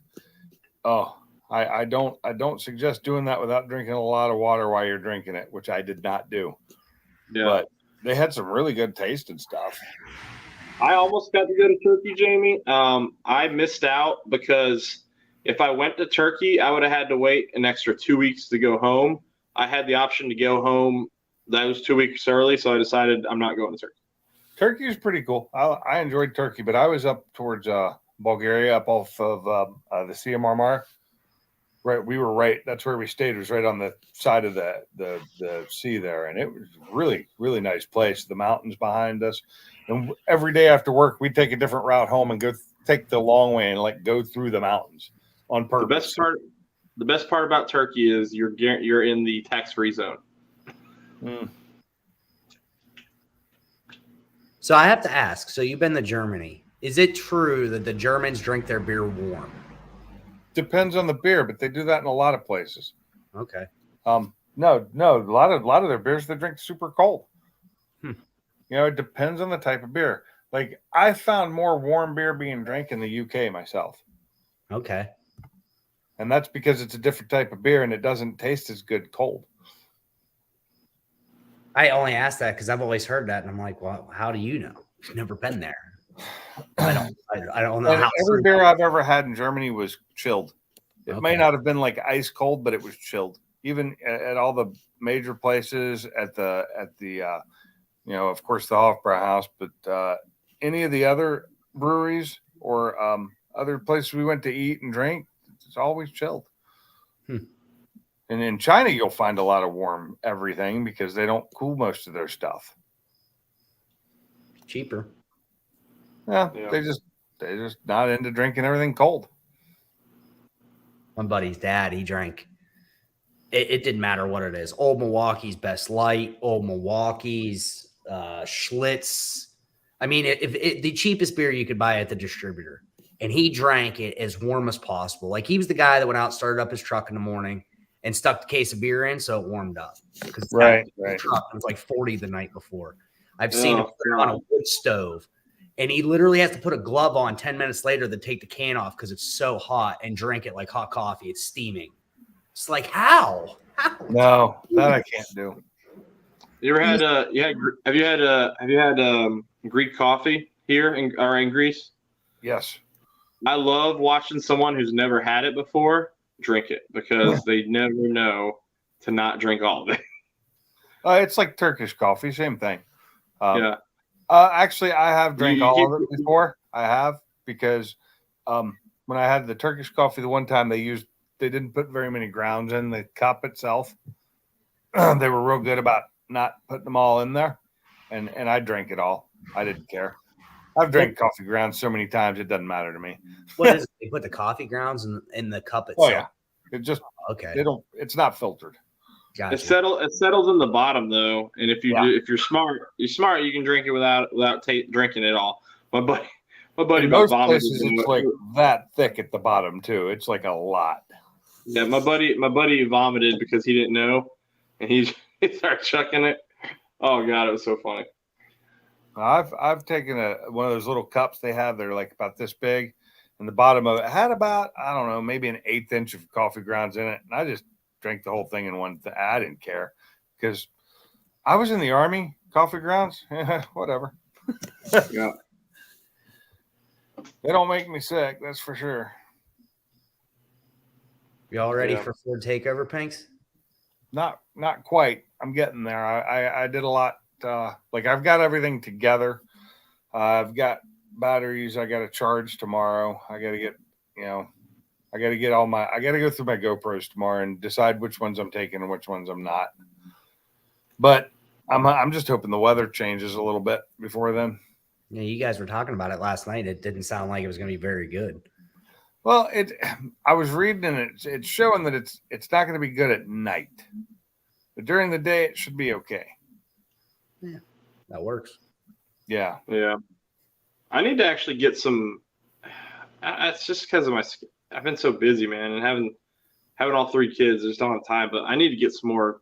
Oh, I don't suggest doing that without drinking a lot of water while you're drinking it, which I did not do. Yeah. But they had some really good tasting stuff. I almost got to go to Turkey, Jamie. I missed out because if I went to Turkey, I would have had to wait an extra 2 weeks to go home. I had the option to go home those 2 weeks early, so I decided I'm not going to Turkey. Turkey is pretty cool. I enjoyed Turkey, but I was up towards Bulgaria, up off of the Sea of Marmara. Right, we were right. That's where we stayed. It was right on the side of the sea there, and it was really, really nice place. The mountains behind us, and every day after work, we'd take a different route home and go take the long way and like go through the mountains on purpose. The best part about Turkey is you're in the tax-free zone. Mm. So I have to ask. So you've been to Germany. Is it true that the Germans drink their beer warm? Depends on the beer, but they do that in a lot of places. Okay. No, a lot of their beers they drink super cold. It depends on the type of beer. Like I found more warm beer being drank in the UK myself. Okay. And that's because it's a different type of beer and it doesn't taste as good cold. I only asked that because I've always heard that, and I'm like, well, how do you know? I've never been there. I don't know how. Every beer I've ever had in Germany was chilled. It may Okay. not have been like ice cold, but it was chilled. Even at all the major places, at the of course the Hofbrauhaus, but any of the other breweries or other places we went to eat and drink, it's always chilled. And in China, you'll find a lot of warm everything because they don't cool most of their stuff. Cheaper. Yeah. They're just not into drinking everything cold. My buddy's dad, he drank. It didn't matter what it is. Old Milwaukee's Best Light, Old Milwaukee's Schlitz. I mean, the cheapest beer you could buy at the distributor, and he drank it as warm as possible. Like he was the guy that went out, started up his truck in the morning, and stuck the case of beer in so it warmed up. Right. It was like 40 the night before. I've seen him put it on a wood stove, and he literally has to put a glove on 10 minutes later to take the can off because it's so hot and drink it like hot coffee. It's steaming. It's like how? No, that I can't do. You ever had have you had Greek coffee here in Greece? Yes. I love watching someone who's never had it before drink it because they never know to not drink all of it. It's like Turkish coffee, same thing. Actually, I have drank all of it before. I have because when I had the Turkish coffee the one time, they didn't put very many grounds in the cup itself. They were real good about not putting them all in there, and I drank it all. I didn't care. I've drank coffee grounds so many times it doesn't matter to me. What is it? They put the coffee grounds in the cup itself. Oh yeah, it just okay. It's not filtered. Gotcha. It settles in the bottom though, and if you're smart, you can drink it without drinking it all. My buddy in most vomited. Places it's like that thick at the bottom too. It's like a lot. Yeah, my buddy vomited because he didn't know, and he started chucking it. Oh god, it was so funny. I've taken one of those little cups they have. They're like about this big, and the bottom of it had about, I don't know, maybe an 1/8 inch of coffee grounds in it, and I just drank the whole thing in one. I didn't care because I was in the Army. Coffee grounds, whatever. Yeah. They don't make me sick, that's for sure. Y'all ready Yeah. for Ford takeover, Pinks? Not quite. I'm getting there. I did a lot. Like I've got everything together. I've got batteries. I got to charge tomorrow. I got to get, I got to get I got to go through my GoPros tomorrow and decide which ones I'm taking and which ones I'm not. But I'm just hoping the weather changes a little bit before then. Yeah, you guys were talking about it last night. It didn't sound like it was going to be very good. Well, I was reading and it's showing that it's not going to be good at night, but during the day it should be okay. Yeah, that works. Yeah. Yeah. I need to actually get some. It's just because of I've been so busy, man, and having all 3 kids, I just don't have time. But I need to get some more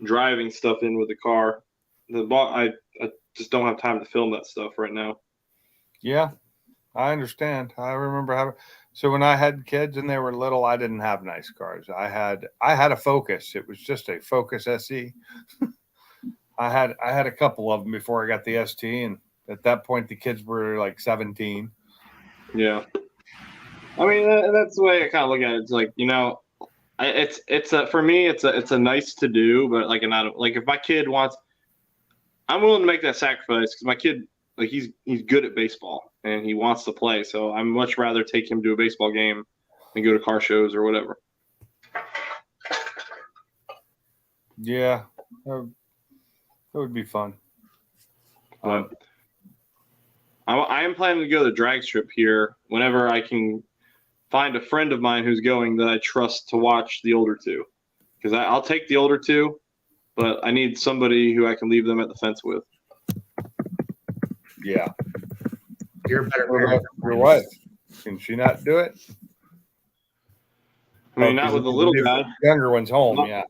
driving stuff in with the car. I just don't have time to film that stuff right now. Yeah, I understand. I remember so when I had kids and they were little, I didn't have nice cars. I had a Focus. It was just a Focus SE. I had a couple of them before I got the ST, and at that point the kids were like 17. Yeah. I mean, that's the way I kind of look at it. It's like, for me, it's a nice to do, but like if my kid wants, I'm willing to make that sacrifice because my kid, like he's good at baseball and he wants to play. So I'm much rather take him to a baseball game than go to car shows or whatever. Yeah, that would be fun. But I am planning to go to the drag strip here whenever I can find a friend of mine who's going that I trust to watch the older 2, because I'll take the older 2, but I need somebody who I can leave them at the fence with. Yeah. You're a better What parent. about your wife? Can she not do it? I mean, not with the little guy. Younger one's home, Not- yeah.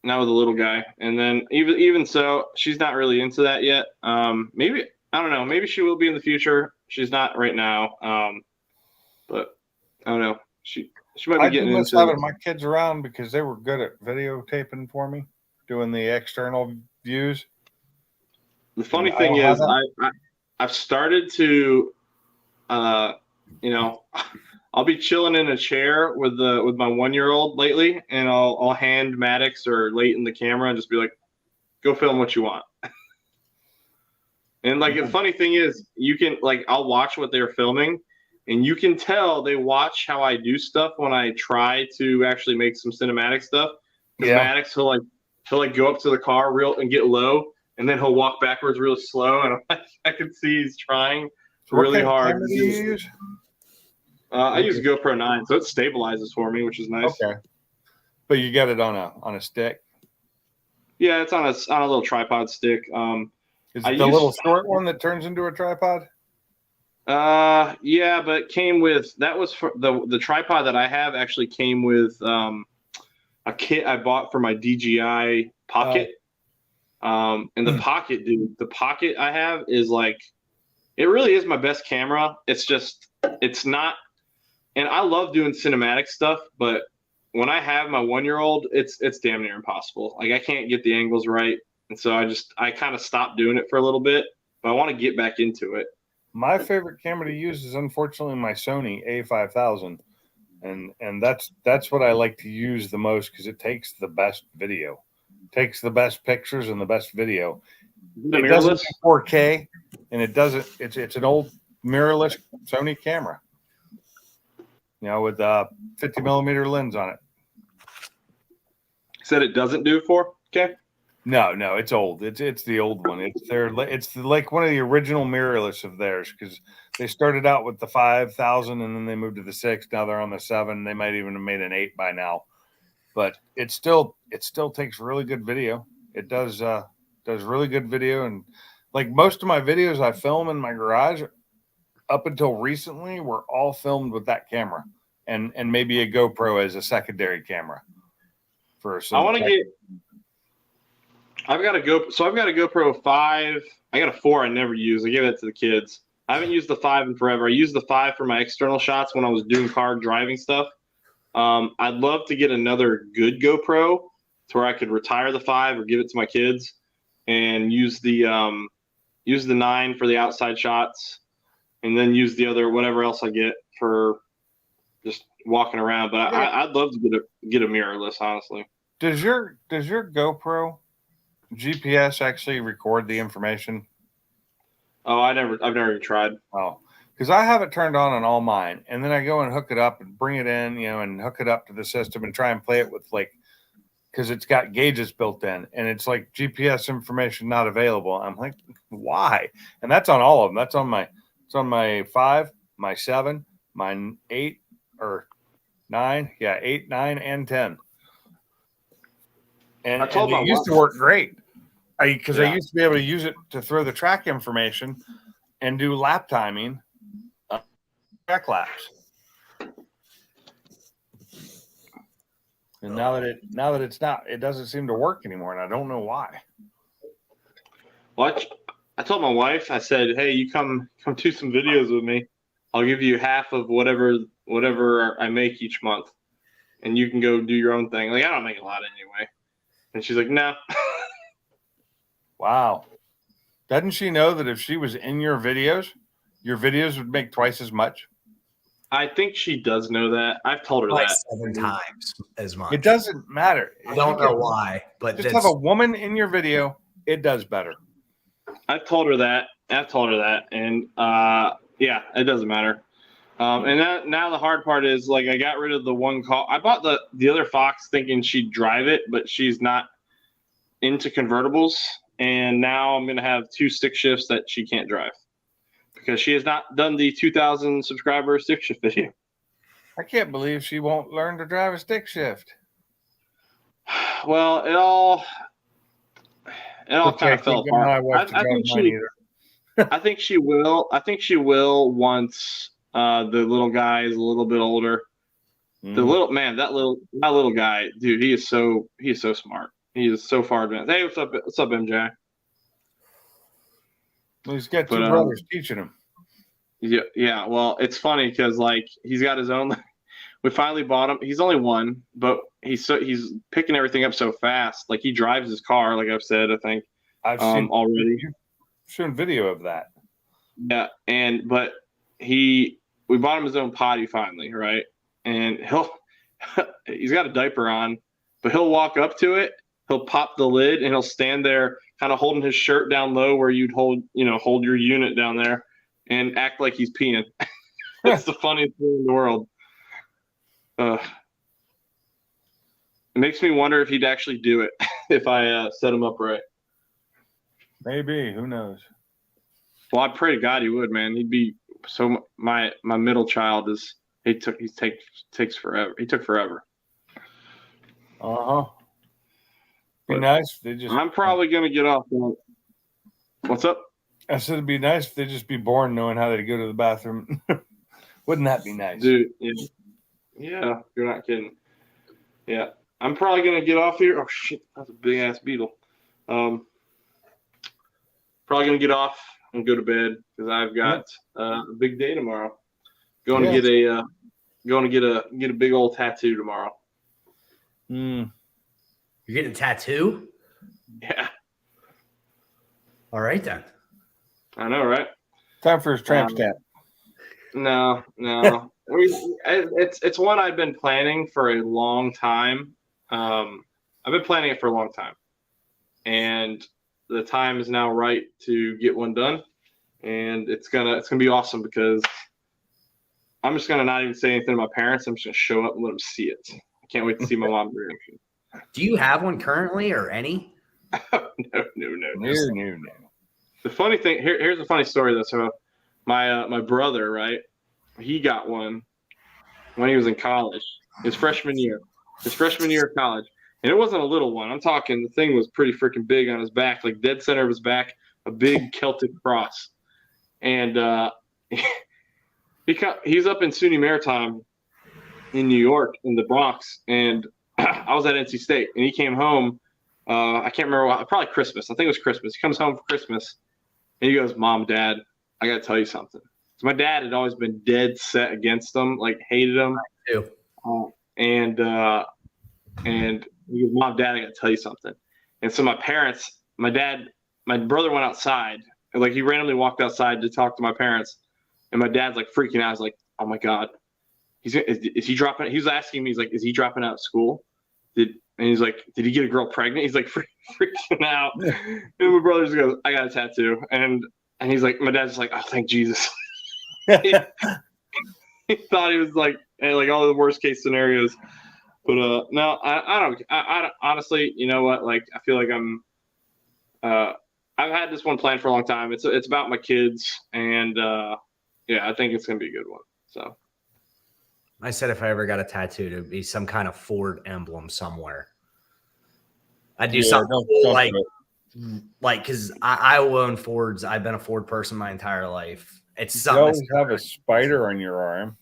Not with the little guy. And then even so, she's not really into that yet. Maybe, I don't know. Maybe she will be in the future. She's not right now. But I don't know. She might be I getting did miss into. having my kids around because they were good at videotaping for me, doing the external views. The funny I thing don't have is, I've started to, I'll be chilling in a chair with my 1-year-old lately, and I'll hand Maddox or Leighton the camera and just be like, "Go film what you want." And like the funny thing is, you can I'll watch what they're filming, and you can tell they watch how I do stuff when I try to actually make some cinematic stuff. Because Maddox he'll go up to the car and get low, and then he'll walk backwards real slow, and I can see he's trying really hard. What do you use? I use GoPro 9, so it stabilizes for me, which is nice. Okay, but you got it on a stick. Yeah, it's on a little tripod stick. Is it the little short one that turns into a tripod? Yeah, but it came with for the tripod that I have actually came with a kit I bought for my DJI Pocket. And the Pocket, dude, the Pocket I have is it really is my best camera. It's not. And I love doing cinematic stuff, but when I have my 1-year-old, it's damn near impossible. I can't get the angles right, and so I kind of stopped doing it for a little bit. But I want to get back into it. My favorite camera to use is unfortunately my Sony A5000, and that's what I like to use the most because it takes the best video, takes the best pictures and the best video. It doesn't do 4K, and it doesn't. It's an old mirrorless Sony camera. With a 50 millimeter lens on it. Said it doesn't do 4K? No, it's old. It's the old one. It's like one of the original mirrorless of theirs because they started out with the 5,000 and then they moved to the 6. Now they're on the 7. They might even have made an 8 by now. But it still takes really good video. It does really good video, and like most of my videos I film in my garage up until recently were all filmed with that camera and maybe a GoPro as a secondary camera for some. I've got a GoPro 5. I got a 4 I never use. I gave that to the kids. I haven't used the 5 in forever. I used the 5 for my external shots when I was doing car driving stuff. I'd love to get another good GoPro to where I could retire the 5 or give it to my kids and use the 9 for the outside shots, and then use the other whatever else I get for just walking around. But I'd love to get a mirrorless, honestly. Does your GoPro GPS actually record the information? Oh, I've never even tried. Oh, because I have it turned on all mine, and then I go and hook it up and bring it in, and hook it up to the system and try and play it with because it's got gauges built in, and it's like GPS information not available. I'm like, why? And that's on all of them. That's on my 5, my 7, my 8 or 9. Yeah, 8, 9, and 10. And it used to work great. Because I used to be able to use it to throw the track information and do lap timing, track laps. And now that it's not, it doesn't seem to work anymore, and I don't know why. Well, I told my wife, I said, "Hey, you come do some videos with me. I'll give you half of whatever I make each month, and you can go do your own thing." Like, I don't make a lot anyway. And she's like, "No." Wow. Doesn't she know that if she was in your videos would make twice as much? I think she does know that. I've told her that 7 times as much. It doesn't matter. I don't know why, but just have a woman in your video. It does better. I've told her that. And yeah, it doesn't matter. And now the hard part is, like, I got rid of the one call. I bought the other Fox thinking she'd drive it, but she's not into convertibles. And now I'm going to have 2 stick shifts that she can't drive because she has not done the 2,000 subscriber stick shift video. I can't believe she won't learn to drive a stick shift. Well, it all kind of fell apart. I think she will. I think she will once the little guy is a little bit older. The little man, that little guy, dude, he is so smart. He is so far advanced. Hey, what's up, MJ? Well, he's got 2 brothers teaching him. Yeah. Well, it's funny because, like, he's got his own. We finally bought him. He's only 1, but he's picking everything up so fast. Like, he drives his car, like I've said. I think I've seen already. Shown video of that. Yeah, but we bought him his own potty finally, right? And he's got a diaper on, but he'll walk up to it. He'll pop the lid and he'll stand there kind of holding his shirt down low where you'd hold your unit down there and act like he's peeing. That's the funniest thing in the world. It makes me wonder if he'd actually do it if I set him up right. Maybe. Who knows? Well, I pray to God he would, man. He'd be so. My middle child takes forever. He took forever. Be nice if they just. I'm probably gonna get off. What's up? I said it'd be nice if they just be born knowing how to go to the bathroom. Wouldn't that be nice, dude? Yeah, you're not kidding. Yeah, I'm probably gonna get off here. Oh shit, that's a big ass beetle. Probably gonna get off and go to bed because I've got a big day tomorrow. Going to get a big old tattoo tomorrow. You're getting a tattoo? Yeah. All right then. I know, right? Time for his tramp stamp. No. It's one I've been planning for a long time. I've been planning it for a long time, and the time is now right to get one done. And it's gonna be awesome because I'm just gonna not even say anything to my parents. I'm just gonna show up and let them see it. I can't wait to see my mom's reaction. Do you have one currently or any? No. No. The funny thing here's a funny story though. So my brother, right? He got one when he was in college. His freshman year of college, and it wasn't a little one. I'm talking the thing was pretty freaking big on his back, like dead center of his back, a big Celtic cross. And he's up in SUNY Maritime in New York in the Bronx, and I was at NC State, and he came home. I can't remember what, probably Christmas. I think it was Christmas. He comes home for Christmas, and he goes, "Mom, Dad, I got to tell you something." So my dad had always been dead set against him, like hated him. I do. and he goes, Mom, Dad, I got to tell you something. And so my brother went outside, and like he randomly walked outside to talk to my parents, and my dad's like freaking out. He's like, oh my God, is he dropping? He was asking me, he's like, is he dropping out of school? And he's like, did he get a girl pregnant? He's like freaking out. And my brother just goes, I got a tattoo. And he's like, my dad's just like, oh, thank Jesus. he thought he was like all the worst case scenarios. But no, I honestly, you know what? Like, I feel like I've had this one planned for a long time. It's about my kids, and yeah, I think it's gonna be a good one. So I said if I ever got a tattoo, to be some kind of Ford emblem somewhere. I'd do something cool, like because I own Fords. I've been a Ford person my entire life. It's You something. always have a spider on your arm.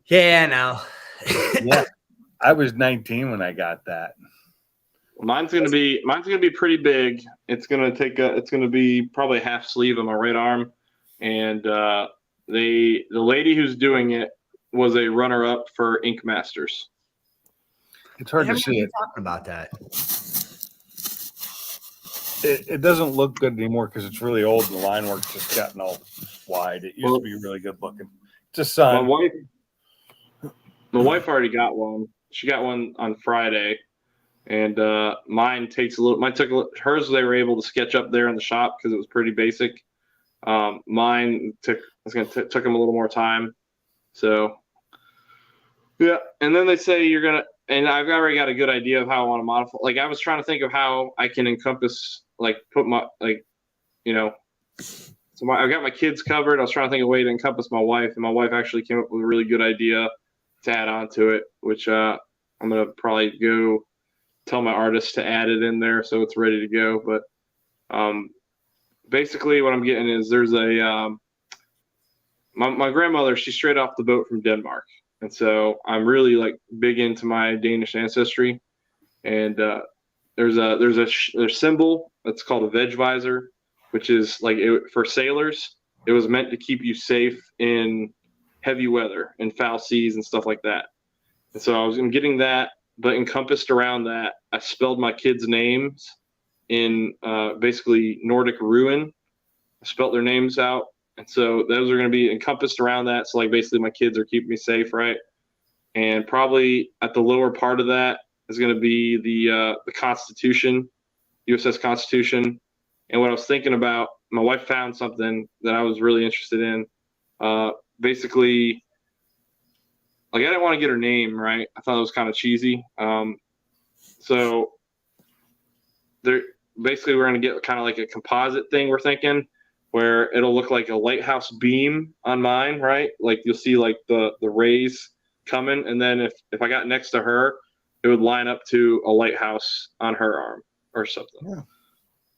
Yeah, I know. Yeah, I was 19 when I got that. mine's gonna be pretty big. It's gonna be probably a half sleeve on my right arm, and the lady who's doing it was a runner up for Ink Masters. It's hard to see it. Talking about that. It doesn't look good anymore because it's really old and the line work's just gotten all wide. It used to be really good looking. It's a sun. My wife already got one. She got one on Friday, and mine took a little. Hers they were able to sketch up there in the shop because it was pretty basic. Mine took them a little more time. So yeah, and then they say you're gonna. And I've already got a good idea of how I want to modify. Like I was trying to think of how I can encompass, put my, so I've got my kids covered. I was trying to think of a way to encompass my wife, and my wife actually came up with a really good idea to add on to it, which I'm gonna probably go tell my artist to add it in there so it's ready to go. But basically, what I'm getting is there's my grandmother. She's straight off the boat from Denmark. And so I'm really big into my Danish ancestry, and there's a symbol that's called a veg visor, which is for sailors. It was meant to keep you safe in heavy weather and foul seas and stuff like that. And so I was getting that, but encompassed around that, I spelled my kids' names in basically Nordic rune. I spelled their names out. And so those are going to be encompassed around that. So basically my kids are keeping me safe, right? And probably at the lower part of that is going to be the Constitution, USS Constitution. And what I was thinking about, my wife found something that I was really interested in. Basically, I didn't want to get her name, right? I thought it was kind of cheesy. So we're going to get kind of like a composite thing we're thinking, where it'll look like a lighthouse beam on mine, right? You'll see the rays coming, and then if I got next to her, it would line up to a lighthouse on her arm or something. Yeah.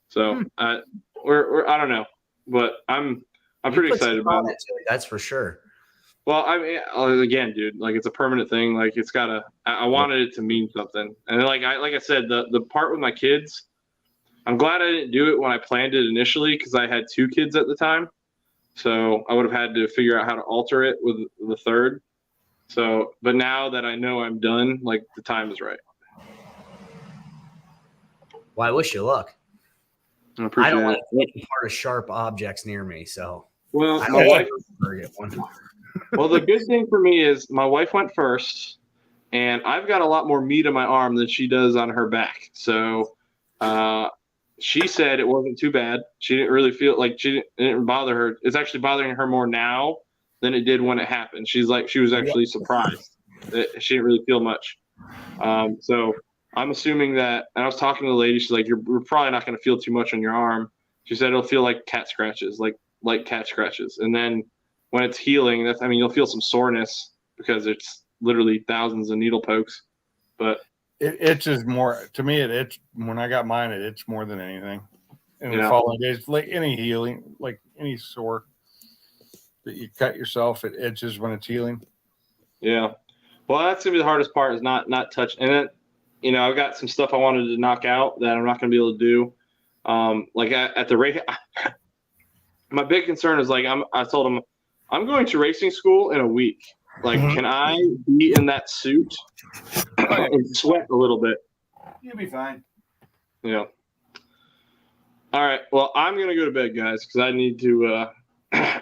So we're I don't know, but I'm pretty excited about it. That's for sure. Well, I mean, again, dude, it's a permanent thing. It's gotta. I wanted it to mean something, and like I said, the part with my kids. I'm glad I didn't do it when I planned it initially because I had 2 kids at the time. So I would have had to figure out how to alter it with the third. So, but now that I know I'm done, the time is right. Well, I wish you luck. I don't want any part of sharp objects near me. So, well, my wife get one. Well, the good thing for me is my wife went first, and I've got a lot more meat on my arm than she does on her back. So, she said it wasn't too bad. She didn't really feel it didn't bother her. It's actually bothering her more now than it did when it happened. She was actually surprised that she didn't really feel much. So I'm assuming that, and I was talking to the lady, she's like, you're probably not going to feel too much on your arm. She said it'll feel like cat scratches, like cat scratches. And then when it's healing, you'll feel some soreness because it's literally thousands of needle pokes. But it itches more. To me, it itched when I got mine. It itched more than anything. In the following days, like any healing, like any sore that you cut yourself, it itches when it's healing. Yeah. Well, that's gonna be the hardest part is not touch. And then, I've got some stuff I wanted to knock out that I'm not gonna be able to do. At the rate, my big concern is I told him I'm going to racing school in a week. Like, can I be in that suit and sweat a little bit? You'll be fine. Yeah. All right. Well, I'm gonna go to bed, guys, because I need to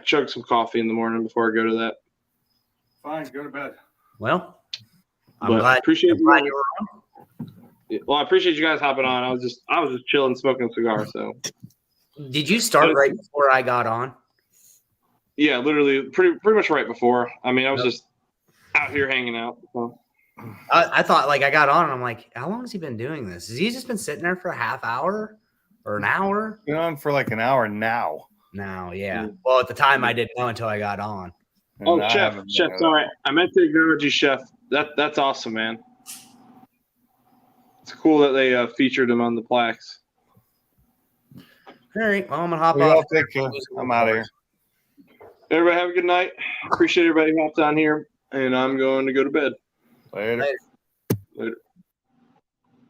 chug some coffee in the morning before I go to that. Fine, go to bed. Well, I'm But glad, appreciate I'm you glad guys. you were Well, I appreciate you guys hopping on. I was just chilling, smoking a cigar. So on. Did you start right before I got on? yeah, literally, pretty much right before. I mean, I was just out here hanging out. So. I thought like I got on and I'm like, how long has he been doing this? Has he just been sitting there for a half hour or an hour? Been on for like an hour now. No, yeah. Well, at the time I didn't know until I got on. And Oh, I Chef, haven't Chef, been- sorry, I meant to acknowledge you, Chef. That's awesome, man. It's cool that they featured him on the plaques. All right. Well, I'm gonna hop Well, y'all off. take care. I'm out of here. Everybody have a good night. Appreciate everybody who hopped on here, and I'm going to go to bed. Later. Later.